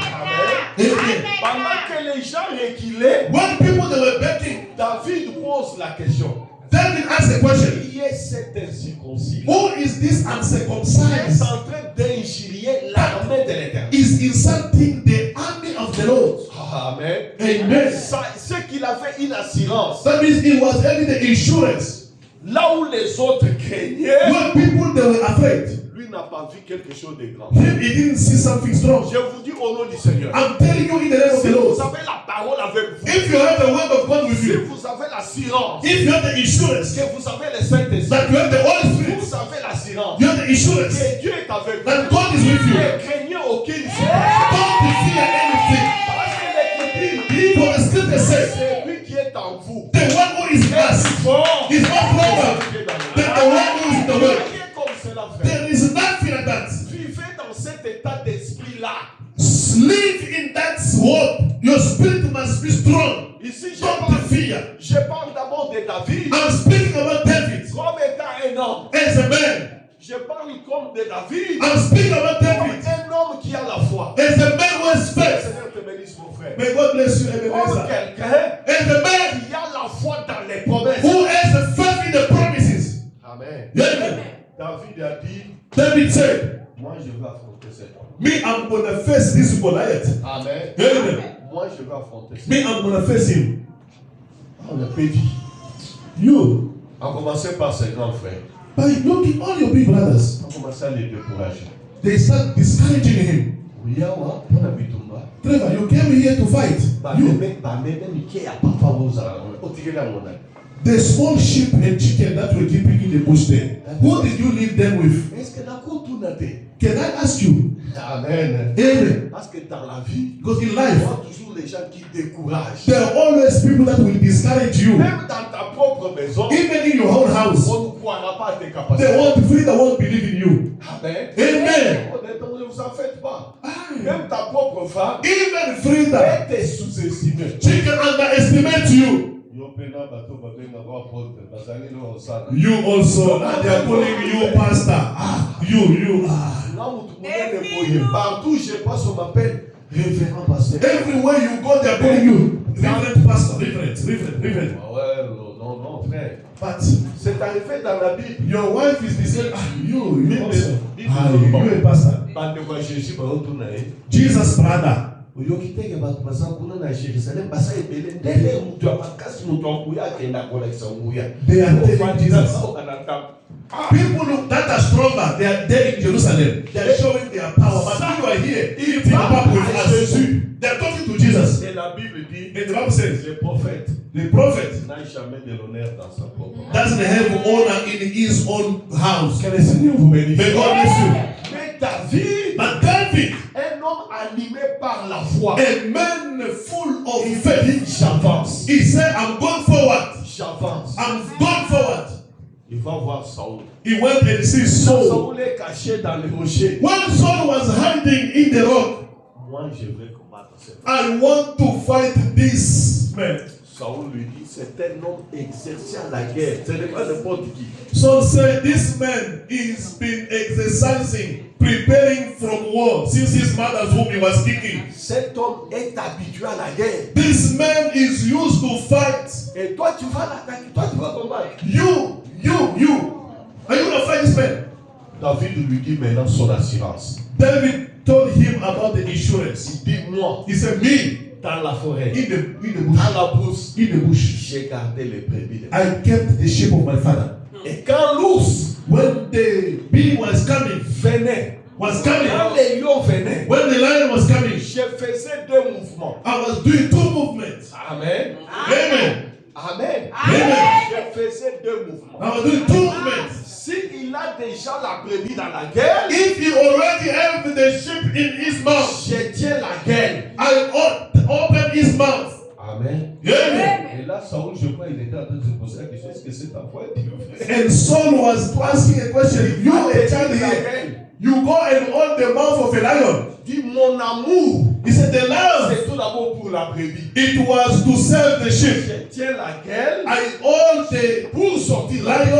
Amen. Pendant que les gens reculaient, When people they were begging, David pose la question. David asked a question. Qui est cet incirconcis? Who is this Il est uncircumcised? en train d'injurier l'armée de l'Éternel. Is insulting the army of the Lord. Amen. Amen. Ce qu'il avait une assurance. That means it was having the insurance. Là où les autres craignaient, When people they were afraid, lui n'a pas vu quelque chose de grand. him he didn't see something strong. Je vous dis au nom du Seigneur. I'm telling you in the name of Si the Lord. vous avez la parole avec vous, If you have the word of God with si you, vous avez l'assurance if you have the insurance que vous avez le Saint-Esprit, that you have the Holy Spirit, vous avez l'assurance you have the insurance que Dieu est avec vous. that God is with you. Ne craignez aucune situation. Don't fear anything. Parce que l'Écriture dit, For the scripture says, c'est lui qui est en vous. the one who is us Fort. is not stronger than the one who is in the world. Priez comme cela, frère. There is nothing like that. Vivez dans cet état d'esprit-là. Live in that world. Your spirit must be strong. Ici, Don't fear. je parle d'abord de David I'm speaking about David comme étant un homme. as a man. Je parle comme de David. I'm speaking about Comme David. un homme qui a la foi. As a man who has Le faith. Seigneur te bénisse, mon frère. May God bless you, Comme Ebenezer. quelqu'un As a man qui a la foi dans les promesses. who has a faith in the promises. Amen. Amen. David a dit, David said, moi je vais affronter cet homme. me, I'm going to face this Goliath. Amen. Amen. Moi je vais affronter cet Me, homme. I'm going to face him. On a pédi. You. A commencer par ses grands frères. By looking all your big brothers, On commence à les décourager. they start discouraging him. Oui, on a vu tout le monde. Trevor, you came here to fight. You. The small sheep and chicken that were keeping in the bush there. Who did you leave them with? Est-ce que d'accord tout n'a été? Can I ask you? Amen. Amen. Parce que dans la vie, Because in il y life, a toujours les gens qui découragent. there are always people that will discourage you. Même dans ta propre maison, Even in your own house, on ne croira pas à tes they capacités. won't believe in you. Amen. Amen. Honnêtement, ne vous en faites pas. Ah. Même ta propre femme, Even Frida, elle t'est sous-estimée. she can underestimate you. You also, they are calling you pastor. You. Partout je passe, on m'appelle révérend pasteur. Everywhere you go, they are calling you reverend pastor, reverend. Ah ouais, non, frère. But C'est arrivé dans la Bible. your wife is the same. You also. Bible. You a pastor. Bande de quoi Jésus va retourner. Jesus' brother. Oyokiteke bato baza kuna na Jerusalem basa ebele ndele mutu ya makasi mutu akuya akenda kolekisa nguya. They are telling Jesus. Anataka. People that are stronger, they are there in Jerusalem. They are showing their power. But when you are here, you think about with us. They are talking to Jesus. Et la Bible dit, And the Bible says, le prophète the prophet n'a jamais de l'honneur dans sa propre. doesn't have honor in his own house. Que le Seigneur vous bénisse. May God bless you. Mais David, But David, un homme animé par la foi, a man full of il faith, dit j'avance, he said, I'm going forward. j'avance. I'm going forward. Il va voir Saul. He went and see Saul. Saul est caché dans le rocher. When Saul was hiding in the rock, Moi je vais combattre cet homme. I want to fight this man. Saul lui dit, c'est un homme exercé à la guerre. Ce n'est pas n'importe qui. Saul said, this man is been exercising, preparing from war since his mother's womb he was kicking. Cet homme est habitué à la guerre. This man is used to fight. Et toi, tu vas l'attaquer. Toi, tu vas combattre. You. Are you going to fight this man? David lui dit maintenant son assurance. David told him about the insurance. Il dit, moi, He said, me, dans la forêt, in the bush, dans la brousse, in the bush, j'ai gardé les brebis. I kept the sheep of my father. Et quand l'ours When the bee was coming, venait, quand les lions venaient, when the lion was coming, je faisais deux mouvements. I was doing two movements. Amen. Amen. Amen. Amen. Je faisais deux mouvements. I was doing two movements. S'il a déjà la brebis dans la gueule, If he already have the sheep in his mouth, je tiens la gueule. I open his mouth. Amen. Amen. Et là, Saul, je crois, il était en train de se poser la question, est-ce que c'est ta foi, Dieu? And Saul was asking a question. You a child here, you go and hold the mouth of a lion. Dis mon amour. He said the love, C'est tout d'abord pour la brebis. it was to serve the sheep. Je tiens la gueule I hold the pour sortir la lion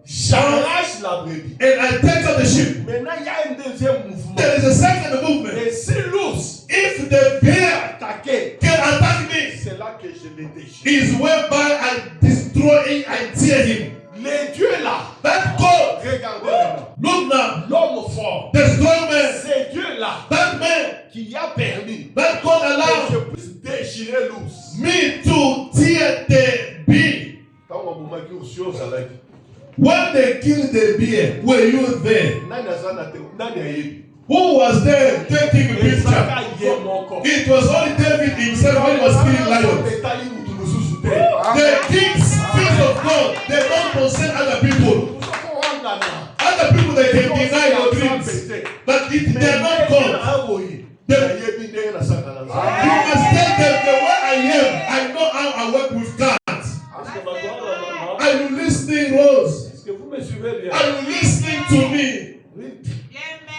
j'arrache la brebis. and I take out the sheep. Maintenant, il y a un deuxième mouvement. There is a second movement. Et si l'ours If the bear attaquait, can attack me, c'est là que je l'ai déchiré. is whereby I destroy him, I tear him. Les dieux là, That God, regardez maintenant. look now, L'homme fort, the strong man, c'est Dieu là that man, qui a permis that God que allowed je puisse déchirer l'ours. me to tear the bee. Quand on vous met aux choses avec, When they killed the bear, were you there? Who was there taking the picture? It was only David himself when he was killing lions. The king's feet of God, they don't concern other people. Other people, they can deny your dreams, but they are not God. You must tell them the way I am. I know how I work with God. Are you listening, Rose? Are you listening to me?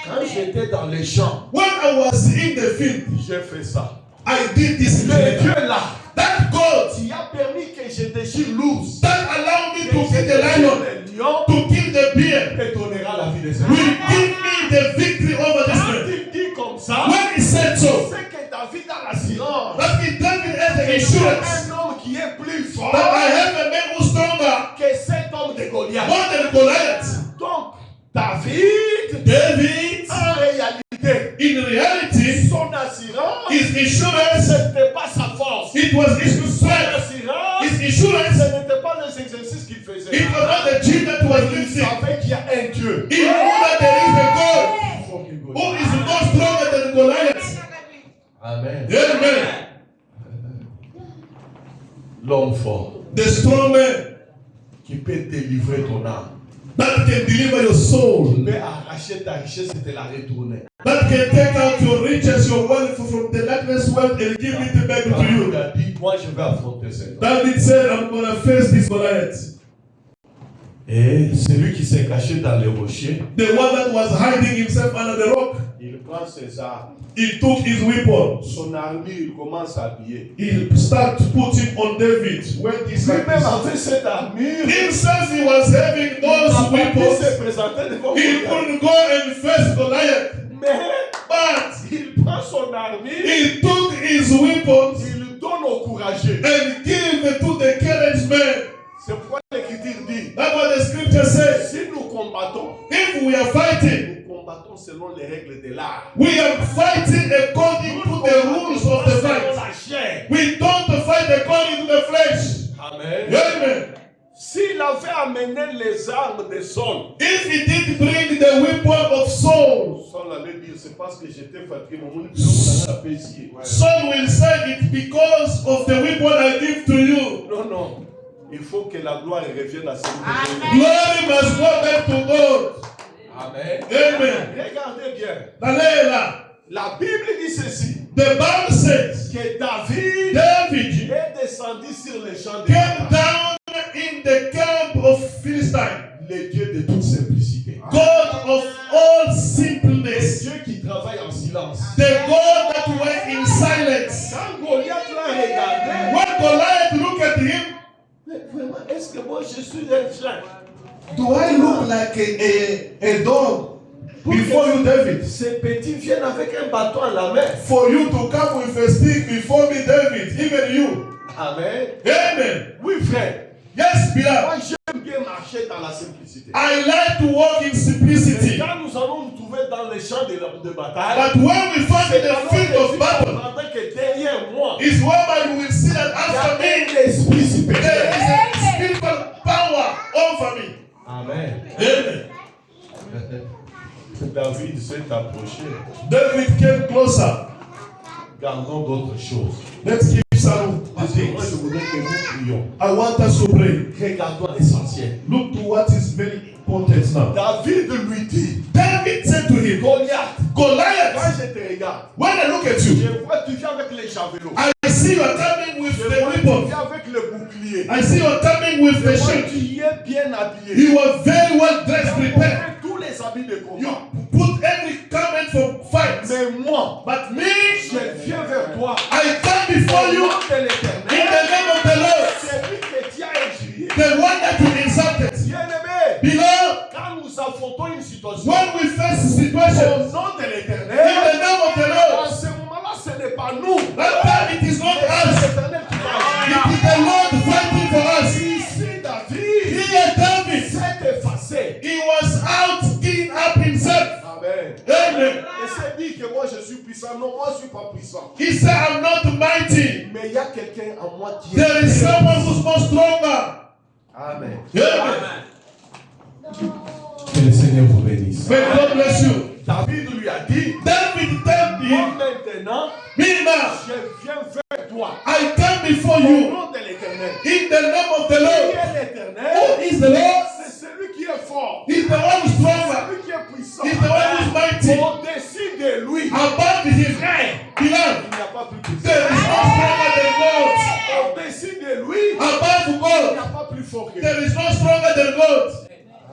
Quand j'étais dans les champs, When I was in the field, j'ai fait ça. I did this. Le Dieu là, That God qui a permis que je déchire l'ours, that allowed me to kill the lion, le lion, to kill the bear, te donnera la vie des assurance. It was his Son strength, assurance, his insurance. ce n'était pas les exercices qu'il faisait. It was not the gym that was Il lifting. savait qu'il y a un Dieu. He knew that there is a God Faut qu'il who connaisse. is more stronger than Goliath. Amen. Amen. L'homme fort The strong man qui peut délivrer ton âme. that can deliver your soul, Qui peut arracher ta richesse et te la retourner. that can take out your riches, your wealth from the darkness world and give it back to David you. a dit, moi je vais affronter cet homme. David said, I'm going to face this Goliath. Et celui qui s'est caché dans les rochers, The one that was hiding himself under the rock, il prend ses armes, he took his weapons. son armure, il commence à habiller. He started putting on David when he's like Lui-même this. avec cette armure, Himself, he was having il n'a those pas pu weapons. se présenter devant He Goliath. couldn't go and face Goliath. Mais But il prend son armure, he took his weapons il le donne au courageux. and gave it to the courage man. C'est pourquoi l'Écriture dit, That's what the scripture says. si nous combattons, If we are fighting, nous combattons selon les règles de l'art. we are fighting according to the rules of the Selon fight. la chair. We don't fight according to the flesh. Amen. Amen. S'il avait amené les armes de Saul, If he did bring the weapon of Saul, Saul allait dire, c'est parce que j'étais fatigué, mon monde, on a apprécié. Saul will say it because of the weapon I give to you. Non, non. Il faut que la gloire revienne à celui qui Glory must go back to God. Amen. Amen. Regardez bien. Allez là. La Bible dit ceci, The Bible says que David David est descendu sur les champs de came bataille. down in the camp of Philistine. Le Dieu de toute simplicité. God of all Le simpleness. Dieu qui travaille en silence. The God that went in silence. Quand Goliath l'a regardé, When Goliath looked at him, mais vraiment, est-ce que moi je suis un chien? do I look like a dog before you, David? Ces petits viennent avec un bâton à la main. For you to come with a stick before me, David, even you. Amen. Amen. Oui, frère. Yes, beloved. Moi, j'aime bien marcher dans la simplicité. I like to walk in Et simplicity. quand nous allons nous trouver dans les champs de bataille, But when we find in c'est the field of battle, que derrière moi, is whereby you will see that il y a after me, un esprit there supérieur. is a spiritual power over me. Amen. Amen. David s'est approché. David came closer. Gardons d'autres choses. Let's keep some Parce que moi, je things. voudrais que nous prions. I want us to pray. Regardons l'essentiel. Look to what is very important now. David lui dit, David said to him, Goliath, quand Goliath, je te regarde, when I look at you, je vois tu viens avec les javelots. I see you are coming with Je the vois tu weapon. viens avec le bouclier. I see you are coming with Je the vois shield. tu y es bien habillé. You are very well Tu dressed, as prepared. porté tous les habits de You combat. put every garment for fight. Mais moi, But me, je viens vers toi. I come before Au you nom de in l'Éternel. the name of the Lord, C'est lui que tu as injurié. the one that you insulted. Bien-aimé, Beloved, quand nous affrontons une situation, when we face au situations nom de in l'Éternel, the name of the en Lord, ce moment-là, ce n'est pas nous. that time it is not Mais c'est us, l'Éternel qui va it agir. is the Lord fighting for us. Ici, David Here, David, s'est effacé. he was out cleaning up himself. Amen. Amen. Et c'est dit que moi je suis puissant. Non, moi je ne suis pas puissant. He said, I'm not mighty. Mais il y a quelqu'un en moi qui There is someone who's more stronger. Amen. Amen. Que le Seigneur vous bénisse. May God bless you. David lui a dit, David told moi him, maintenant, me now, je viens vers toi. I come before Au you nom de l'Éternel. in the name of the Qui Lord. est Who l'Éternel? is the Lord? C'est celui qui est fort. He's the one who's stronger. Celui qui est puissant. He's the one who's mighty. Au-dessus de lui, Above him, beloved, il n'y a pas plus puissant. there is no stronger than God. Au-dessus de lui, Above il n'y God, a pas plus fort que lui. there is no stronger than God.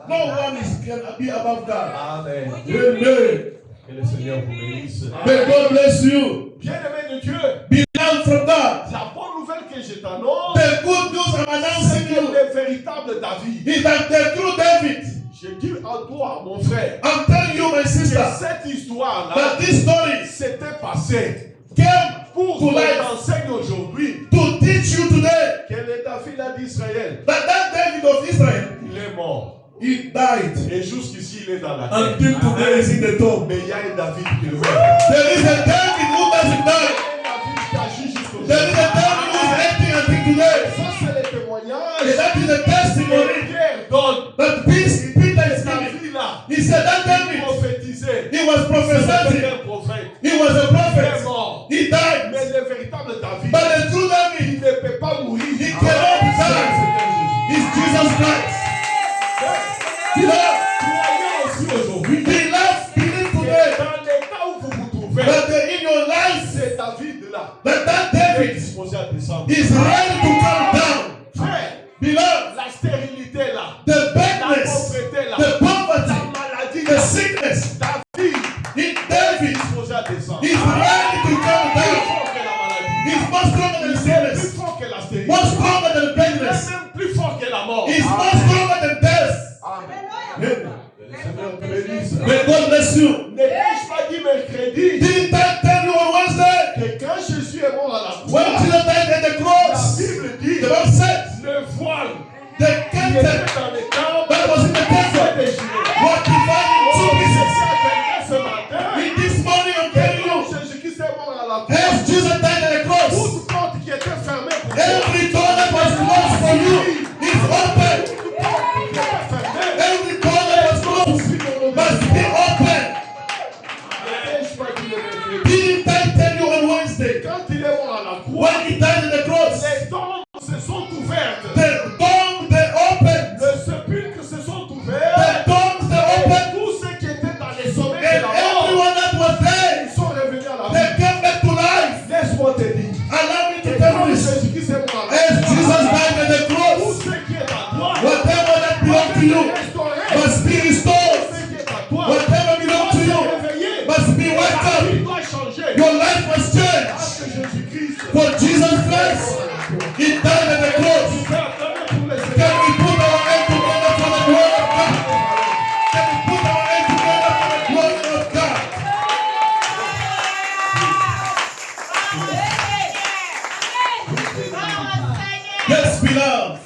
No one can be above God. Amen. Amen. Que le Seigneur vous bénisse. May God bless you. Bien-aimé de Dieu, Beloved from God. la bonne nouvelle que je t'annonce, The good news I'm c'est announcing que you le véritable David, is that the true David, je dis à toi, mon frère, I'm telling you, my que sister, cette histoire-là that this story s'était passée came pour to qu'on life t'enseigne aujourd'hui to teach you today que le David d'Israël, that David of Israel, il est mort. he died. Et jusqu'ici, il est dans la terre. Until today is in the tomb. Mais il y a un David qui le fait. There is a David who doesn't die. Un David qui agit jusqu'au There is a David Every door that was closed for you is open. Every door that was closed must be open. Didn't I tell you on Wednesday? Quand il est mort à la croix, When he died on the cross, les tombes se sont ouvertes. the tombs they opened. Les sépulcres se sont The ouverts. tombs they Et opened. tous ceux qui étaient dans les sommets de And la mort, everyone that was there, ils sont revenus à la they vie. came back to life. Laisse-moi te dire. Allow me to Et tell comme you this. Jésus-Christ est mort à la As Jesus croix, died on the tout cross, ce qui est à toi, whatever that belongs to you must be tout restored. ce qui est à toi, Whatever belongs to you must be ta welcomed. vie doit changer. Your life must change. Parce que Jésus-Christ, For Jesus Christ, He died on the cross. tu peux acclamer pour les Can Seigneurs. we put our hands together for the glory of God? Can we put our hands together for the glory of God? Yes, beloved.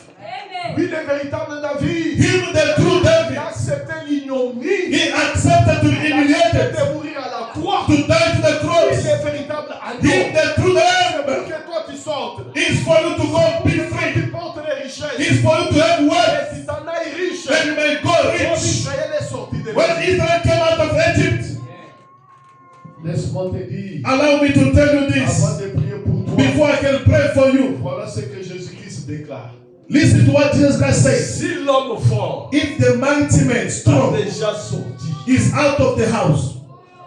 Oui, le véritable David, Him, the true il David, a accepté l'ignominie. he accepted to be Il a accepté humiliated, de mourir à la croix. to die to the Il cross. est véritable Him, agneau. the true Pour Lamb, que toi tu sortes. is for you to go be free. Tu portes les richesses. Is for you to have wealth. Et si t'en as riche, And you may go comme rich. Israël est sorti de When l'Égypte. Israel came out of Egypt, Laisse-moi te dire, allow me to tell you this avant de prier pour toi, before I can pray for you. voilà ce que Jésus-Christ déclare. Listen to what Jesus Christ says. Si l'homme fort If the mighty man, est strong, déjà sorti, is out of the house,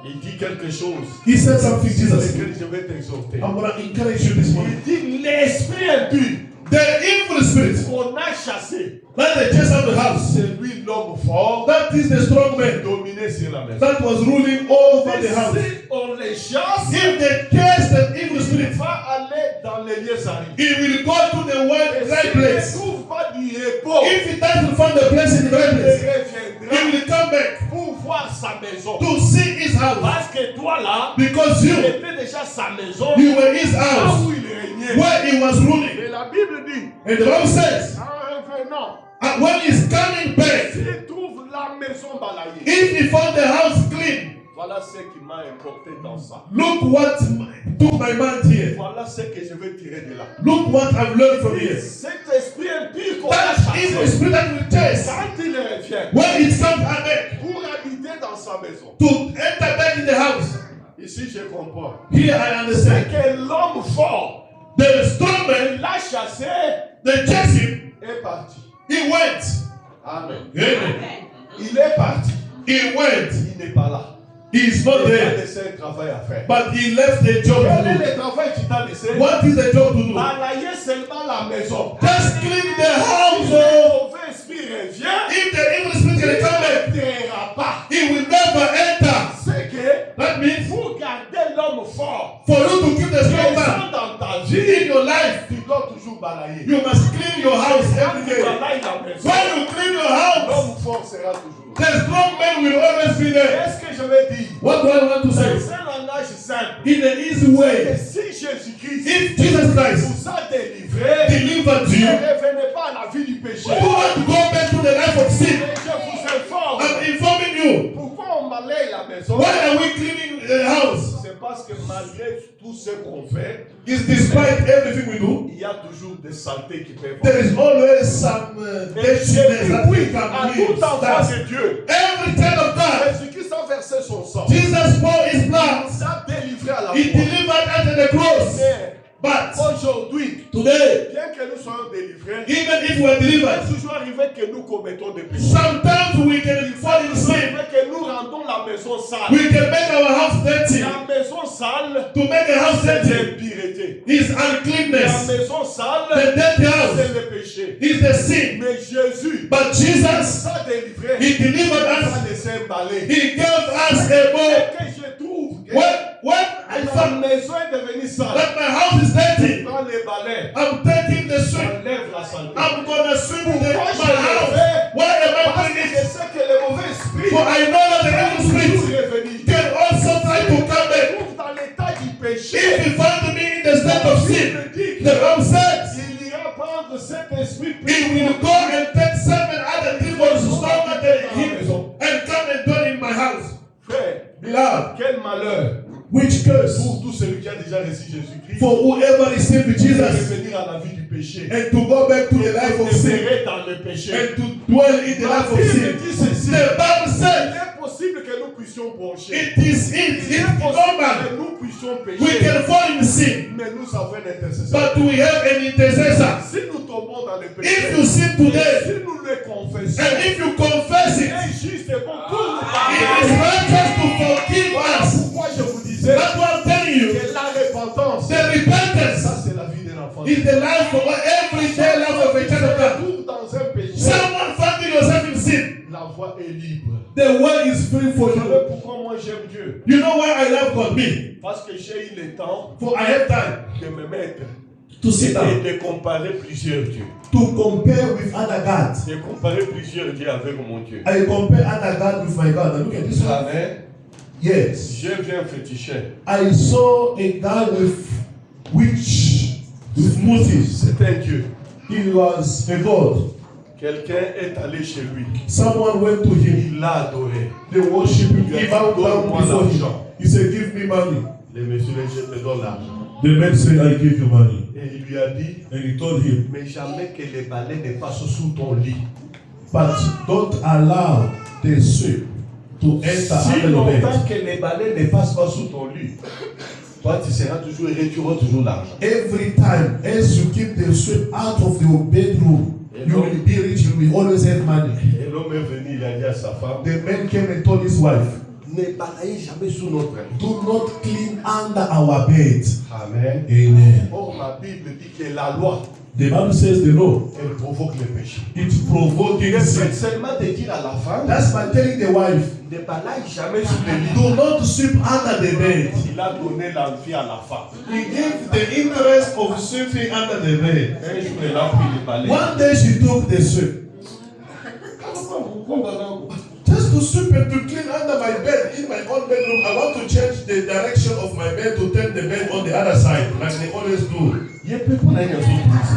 il dit quelque chose he said something, sur Jesus. lequel je vais t'exhorter. I'm going to encourage you this morning. Il dit l'esprit impur The evil spirit qu'on a chassé, that they chased out of the house, c'est lui l'homme fort that is the strong man dominé sur la maison. that was ruling over Et the house. si on les chasse, If they cast the evil il spirit, va aller dans les lieux arides. he will go to the one Et dry s'il ne place. trouve pas du repos, If he doesn't find the place in the dry il place, he reviendra will come back pour voir sa maison. to see his house. Parce que toi là, Because you c'était déjà sa maison, were his là house où il régnait. where he was ruling. Et la Bible dit, And the Bible says, en revenant, when he's coming back, s'il trouve la maison balayée, if he found the house clean, voilà ce qui m'a importé dans ça. look what took my mind here. Voilà ce que je vais tirer de là. Look what I've learned from here. Cet esprit impur qu'on a That evil chassé, spirit that will chase, quand il revient when it comes back, pour habiter dans sa maison, to enter back in the house. ici je comprends. Here I C'est understand. que l'homme fort, The strong man, l'a chassé they chased him. est parti. He went. Amen. Amen. Il est parti. He went. Il n'est pas là. He's not Il a there. laissé un travail à faire. But he left a job Quel est to do. le travail qu'il t'a laissé? What is the job to do? Balayer seulement la maison. Just clean the house. Si le Oh. mauvais esprit revient, If the evil spirit il can come ne back, t'aidera pas. he will never enter. C'est que That means pour garder l'homme fort for you to keep the strong man présent dans ta in vie, your life, tu dois toujours balayer. you must clean your house Quand every tu day. balayes la maison, When you clean your house, l'homme fort sera toujours. the strong man will always be there. Qu'est-ce que je vais dire? What do I want to say? C'est un langage simple. In an easy Et way, si Jésus-Christ if Jesus Christ vous a délivré, delivered ne you, revenez pas à la vie du péché. do not go back to the life of sin. Et je vous informe. I'm informing you. Pourquoi on balaye la maison? Why are we cleaning the house? C'est parce que malgré tout ce qu'on fait, It's despite everything we do, il y a toujours des saletés qui peuvent there is always some Et dirtiness j'ai dit that oui we à can tout use. enfant That's de Dieu. every child of God. Jésus-Christ a versé son sang. Jesus poured his blood. Il a délivré à la He croix. delivered us at the cross. Mais But aujourd'hui, today, bien que nous soyons délivrés, even if we are il est delivered, toujours arrivé que nous commettons des péchés. sometimes we can fall in Il est sin. arrivé que nous rendons la maison sale. We can make our house dirty. La maison sale, To make a house c'est dirty l'impureté. is La uncleanness. maison sale, The dirty house c'est le péché. is the sin. Mais Jésus But Jesus, nous a délivrés. He delivered Il us. a laissé un balai. He gave us a Et bowl. que je trouve que When I la found maison est devenue sale. that my house is dirty, Prends les balais, I'm taking the sweep. enlève la saleté. I'm gonna sweep my Pourquoi je house. le fais? Why am I Parce doing que it? je sais que le mauvais esprit For I know that the peut evil toujours spirit revenir. can also try to come back. Trouve dans l'état du péché. If he found me in the state of sin, Bible dit the Bible says il ira prendre cet esprit he will go and take 7 other demons stronger than him and come and dwell in my house. Frère, Beloved, quel malheur which curse pour tout celui qui a déjà reçu Jésus-Christ. for whoever received de Jesus revenir à la vie du péché. and to go back to the life of sin Demeurer dans le péché. and to dwell in the life of La Bible sin. dit ceci. The Bible Il says est possible que nous puissions pencher. it is normal. Que nous puissions We pécher. can fall in sin, Mais nous avons un intercesseur. but we have an intercessor. Si nous tombons dans le péché, If you sin today, si nous le confessons, and if you confess il it, est juste et bon pour nous it is pardonner. righteous to forgive Voilà us. pourquoi je vous disais That's what I'm telling you. que la repentance, The repentance ça c'est la vie d'un enfant. is the life of everyday life of a child of God. Tout dans un péché, Someone finding yourself in sin, la voie est libre. the way is free for Vous you. savez pourquoi moi j'aime Dieu? You know why I love God? Me. Parce que j'ai eu le temps For I have time de me mettre to sit down, et de comparer plusieurs dieux. to compare with other gods. De comparer plusieurs dieux avec mon Dieu. I compare other gods with my God. And look at this one. Amen. Yes. J'ai vu un féticheur. I saw a guy with motives. C'est un Dieu. He was a God. Quelqu'un est allé chez lui. Someone went to him. Il l'a adoré. They worship him. He bowed down before him. He said, "Give me money." Le monsieur dit, je te donne l'argent. The man said, "I give you money." Et il lui a dit, And he told him, mais jamais que les balais ne passent sous ton lit. "But don't allow the sweep to enter Si under your longtemps bed. que les balais ne passent pas sous ton lit, toi tu seras toujours et tu auras toujours l'argent. Every time as you keep the sweep out of your bedroom, you will be rich. You will always have money." Et l'homme est venu, il a dit à sa femme, The man came and told his wife, ne balayez jamais sous notre lit. "Do not clean under our bed." Amen. Amen. Or la Bible dit que la loi, The Bible says the law, elle provoque le péché. it's provoking Le sin. fait seulement de dire à la femme, That's by telling the wife, ne balaye jamais sous le lit. "Do not sweep under the bed." Il a donné l'envie à la femme. He gave the interest of sweeping under the bed. Un jour, elle a pris le balai. One day she took the sweep. Just to sweep and to clean under my bed in my own bedroom. I want to change the direction of my bed to turn the bed on the other side, like they always do. Il peut pas aller en surprise.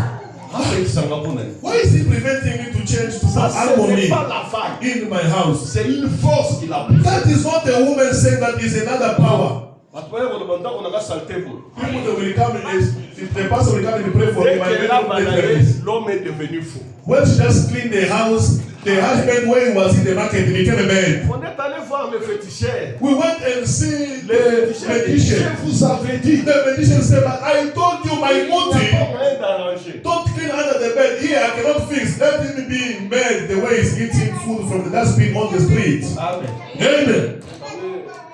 Avec ça, on va pas aller. Why is he preventing me to change to Ça, some ce harmony n'est pas la femme. in my house? C'est une force qui l'a pris. That is not a woman saying, that is another power. Après, on demande qu'on a salté pour. People that will come and if the pastor will come and pray for Dès me, my qu'elle a bedroom is like balayé, this. l'homme est devenu fou. When she just cleaned the house, the husband, when he was in the market, he became a man. On est allé voir le féticheur. We went and see Le the féticheur dit, magician. je vous avais dit. The magician said, "But I told you my Il n'y a motive. pas moyen d'arranger. Don't clean under the bed. Here, I cannot fix. Let him be mad the way he's eating food from the dustbin on the street." Amen. Amen.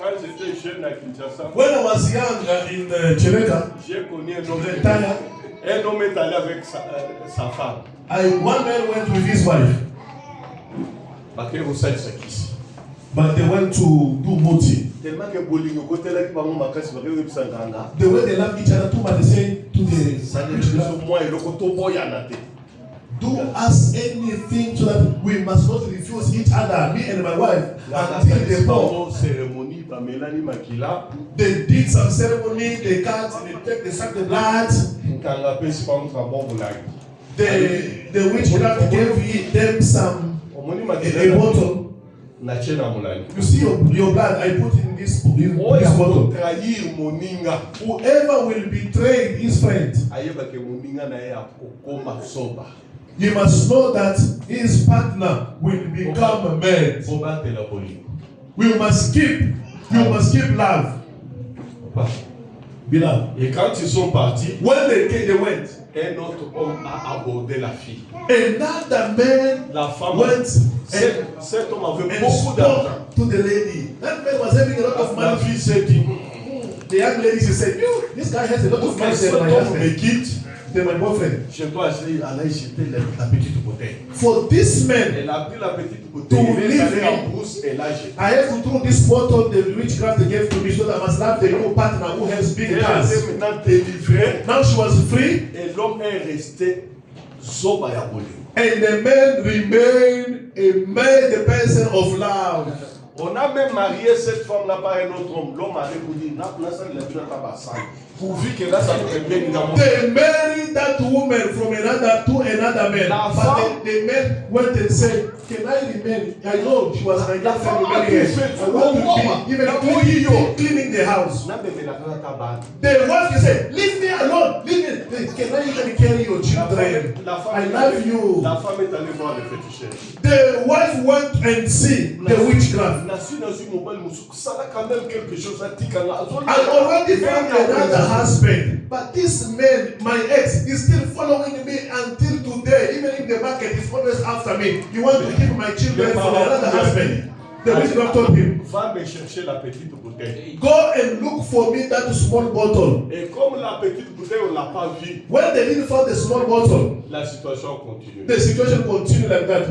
Quand j'étais jeune à Kinshasa, When I was young in Chireka, j'ai connu un homme. Retire, Un homme est allé avec sa femme. one man went with his wife, Parce que vous savez ce qui est. but they went to do moti. Tellement que Bolingo, côté là, qui va me marquer, c'est vrai que ça n'a The way they love each other too much, they say to the ça ne dit pas moi et le côté boy à la tête. "Do us anything so that we must not refuse each other, me and my wife, La until the poor." cérémonie, Mélanie Makila, They did some ceremony, they cut, they take, they suck the blood. Nkanga pesi pa mtrabo bulagi. The witchcraft gave them some Omoni a Makila bottle. na chena mulagi. You see your blood, I put in this Oya bottle. trahir moninga. Whoever will betray his friend, Ayeba ke moninga na ye akokoma soba. he must know that his partner will become a man. Soba tela bolingo. You must keep love. Beloved. Et quand ils sont partis, When they went, un autre homme a abordé la fille. another man La femme, went cet homme avait and beaucoup d'argent. spoke to the lady. That man was having a lot of La money. fille s'est dit, The young lady, she said, "You, this guy has a lot of money." cet Said, "My homme me husband, quitte, they're my boyfriend." je dois aller jeter la petite bouteille. For this man, Elle a pris la petite bouteille, elle est allée en brousse et l'a jetée. I have to throw this bottle the witchcraft gave to me so that I must love the new partner who has big Elle cars. était maintenant délivrée Now she was free, et l'homme est resté zoba ya bolingo. and the man remained the person of love. On a même marié cette femme-là par un autre homme. L'homme a répondu, They married that woman from another to another man. But the man went and said, "Can I remain? I know she was my girlfriend. I want to be even cleaning the house." The wife said, "Leave me alone. Leave me. Can I even carry your children? I love you." The wife went and see the witchcraft. I already found another husband, but this man, my ex, is still following me until today. Even if the market is always after me, you want to give my children for another husband. The witchcraft told him, "Go and look for me that small bottle." When they didn't find the small bottle, the situation continued like that.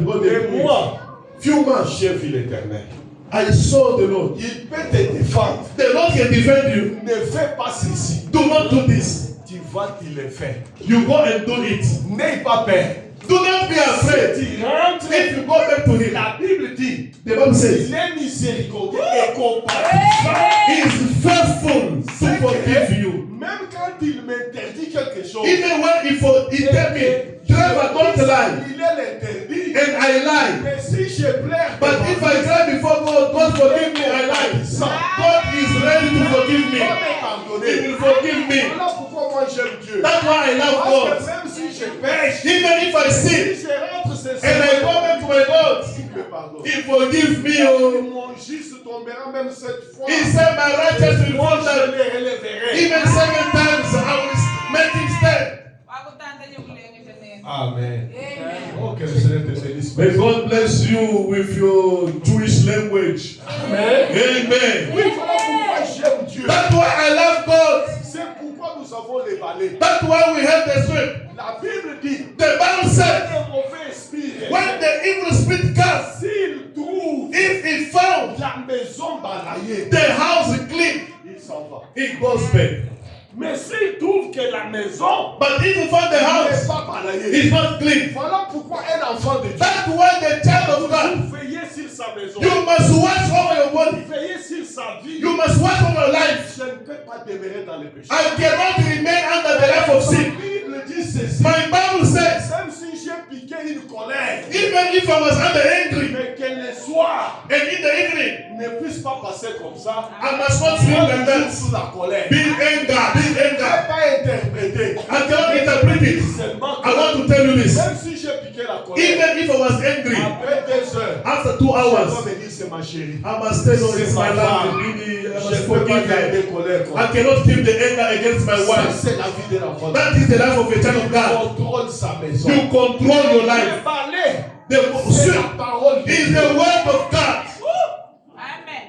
Few months, I saw the Lord. The Lord can defend you. Do not do this. You go and do it. Do not be afraid. If you go back to him, the Bible says, He is faithful to forgive you. Even when he tell me, Trevor, don't lie, and I lie. But if I cry before God, God forgive me, I lie. God is ready to forgive me. He will forgive me. That's why I love God. Even if I sin and I go back to my God, He forgives me. Oh. He said my righteousness will fall down. Even 7 times I will make him stand. Amen. May God bless you with your Jewish language. Amen. Amen. That's why I love God. That's why we have the strength. The Bible said, when the evil spirit comes, if he found the house clean, he goes back. Mais s'il trouve que la maison, but if you find the house is not clean, voilà pourquoi un enfant de Dieu, that's why the child of God, veillez sur sa maison, you must watch over your body, veillez sur sa vie, you must watch over your life. Je ne peux pas demeurer dans le péché. I cannot remain under the life of sin. My Bible says, même si j'ai piqué une colère, even if I was under angry, mais que le soir, and in the evening, ne puisse pas passer comme ça, I must not sleep like that. Sous la colère. Being anger, being anger. Pas interpréter. I cannot interpret it. I want to tell you this. Même si j'ai piqué la colère, even if I was angry, après 2 heures, after 2 hours, me dire c'est ma chérie. I must tell you it's my love. I must forgive her. I cannot keep the anger against my wife. C'est la vie de l'enfant. That is the life of a child of God. Contrôle sa maison. You control your life. The parole is the word of God. Amen.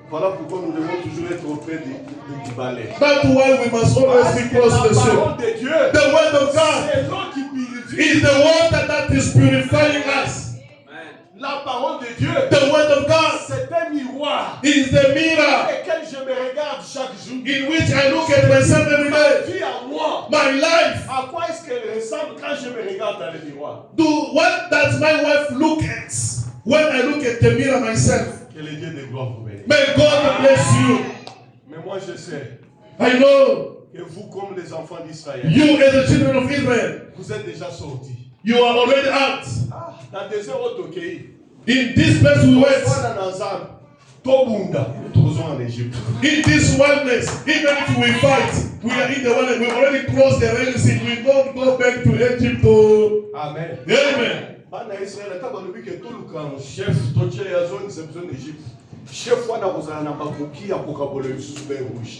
Voilà pourquoi nous devons toujours être auprès du balai. That's why we must always be close to the parole de Dieu, the word of God c'est l'eau qui purifie. is the water that is purifying us. La parole de Dieu, the word of God, c'est un miroir. Is the mirror dans lequel je me regarde chaque jour. In which I look at myself every day. Ma vie à moi. My life. À quoi est-ce qu'elle ressemble quand je me regarde dans le miroir? What does my wife look at when I look at the mirror myself? Que le Dieu de gloire vous bénisse. May God bless you. Mais moi je sais. I know. Que vous comme les enfants d'Israël. You as the children of Israel. Vous êtes déjà sortis. You are already out. Dans des heures au Tokéi. In this place we went. In this wilderness, even if we fight, we are in the wilderness. We already crossed the Red Sea. We don't go back to Egypt. To... Amen. Amen.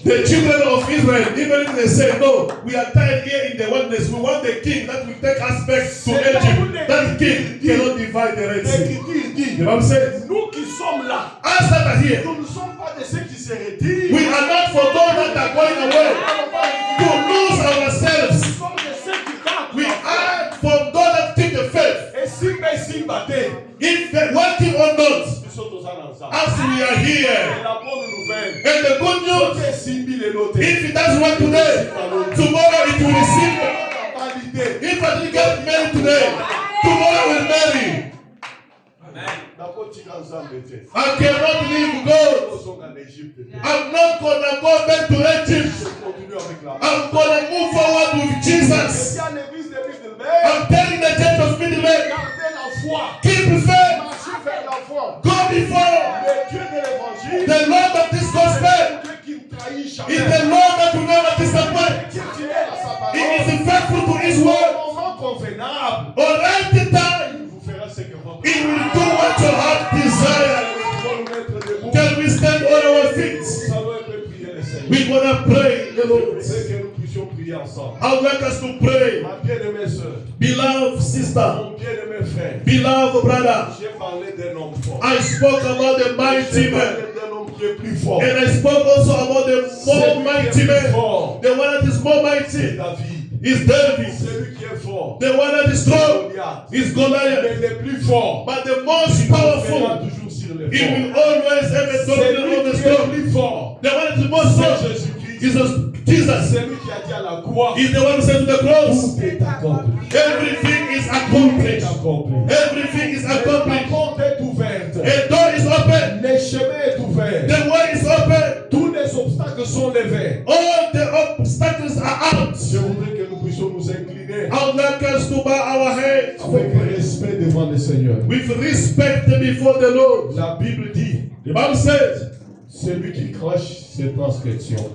The children of Israel, even if they say, no, we are tired here in the wilderness, we want the king that will take us back to Egypt. That king cannot divide the Red Sea. The Bible says, nous qui sommes là, us that are here, nous ne sommes pas de ceux qui se retirent. We are not for those that are going away to lose ourselves. Nous sommes de ceux qui gardent. We are for those that keep the faith. Et si if working or not, as we are here, and the good news, if it doesn't work today, tomorrow it will receive. If I didn't get married today, tomorrow I will marry. I cannot leave God. I'm not gonna go back to Egypt. la I'm gonna move forward with Je Jesus. dis à l'église de Middleburg, I'm telling the church of Middleburg, gardez la foi. keep the faith, Marchez vers la foi. go before. Le Dieu de l'évangile, The Lord of this gospel c'est Dieu qui ne trahit is jamais. the Lord that will never disappoint. Qui est fidèle à sa He parole. is faithful to His Au word. moment convenable, On every time, il vous fera ce que votre He will do what your heart desires. Nous pouvons nous mettre debout. Can we stand on our feet? Nous allons un peu prier le Seigneur. We're gonna pray, the Je Lord. voudrais que nous puissions prier ensemble. I would like us to pray. Ma bien-aimée sœur, Beloved sister, mon bien-aimé frère, beloved brother, j'ai parlé d'un homme fort. I spoke about the mighty J'ai man. parlé d'un homme qui est plus fort. And I spoke also about the more mighty man. fort. The one that is more C'est mighty David. is David. Celui qui est fort. The one that is strong Goliath. is Goliath. Mais le plus fort. But the most Il fera powerful, toujours sur les he forts. will always have a dominant on the Celui qui est strong. plus fort. The one that is most C'est strong Jésus-Christ. is Jesus. Celui qui a dit à la croix. He's the one who said to the cross, Tout est accompli. everything is Tout est accomplished. accompli. Everything is La accomplished. porte est ouverte. A door is open. Le chemin est ouvert. The way is open. Tous les obstacles sont levés. All the obstacles are out. Je voudrais que nous puissions nous incliner I would like us to bow our heads avec respect devant le Seigneur. with respect before the Lord. La Bible dit, The Bible says, celui qui crache ses transgressions,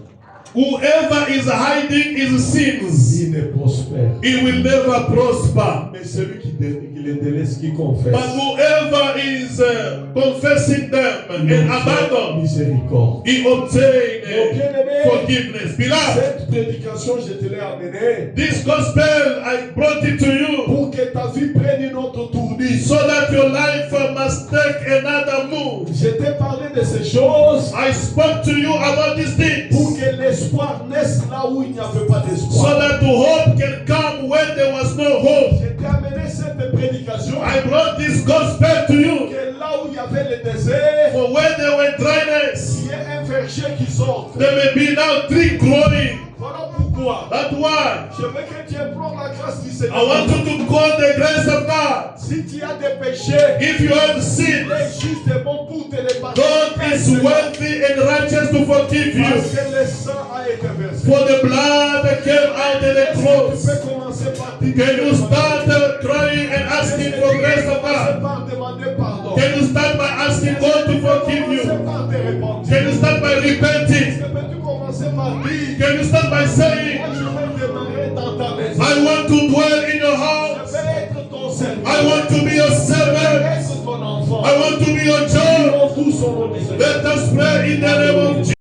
whoever is hiding his sins, il ne prospère. he will never prosper. Mais celui qui les délaisse, qui confesse, But whoever is confessing them and abandon, miséricorde. he obtain forgiveness. Beloved, Cette prédication, je te l'ai amenée this gospel, I brought it to you pour que ta vie prenne une autre tournure. so that your life must take another move. Je t'ai parlé de ces choses I spoke to you about these things pour que l'espoir naisse là où il n'y avait pas so d'espoir. that the hope can come when there was no hope. Je t'ai amené cette prédication I brought this gospel to you que là où il y avait le désert, for when there were dryness, il y a un verger qui sort. there may be now tree growing. Voilà pourquoi That's why je veux que tu implores la grâce du I Seigneur. want you to call the grace of God. Si tu as des péchés, If you have sinned, il est juste et bon pour te les pardonner. God is worthy and righteous to forgive you. Parce que le sang a été versé. For the blood that came out of the Tu cross. peux commencer par dire Can you start crying and asking for grace of God? par demander pardon. Can you start by asking God to forgive Commencer you? par te repentir. Can you start by repenting? Peux-tu commencer par dire, Can you start by saying, moi je vais demeurer dans ta maison. I want to dwell in your Je house. vais être ton serviteur. I want to be your Je vais servant. être ton enfant. I want to be your child. Nous tous au nom du Seigneur. Let us pray in the name of Jesus.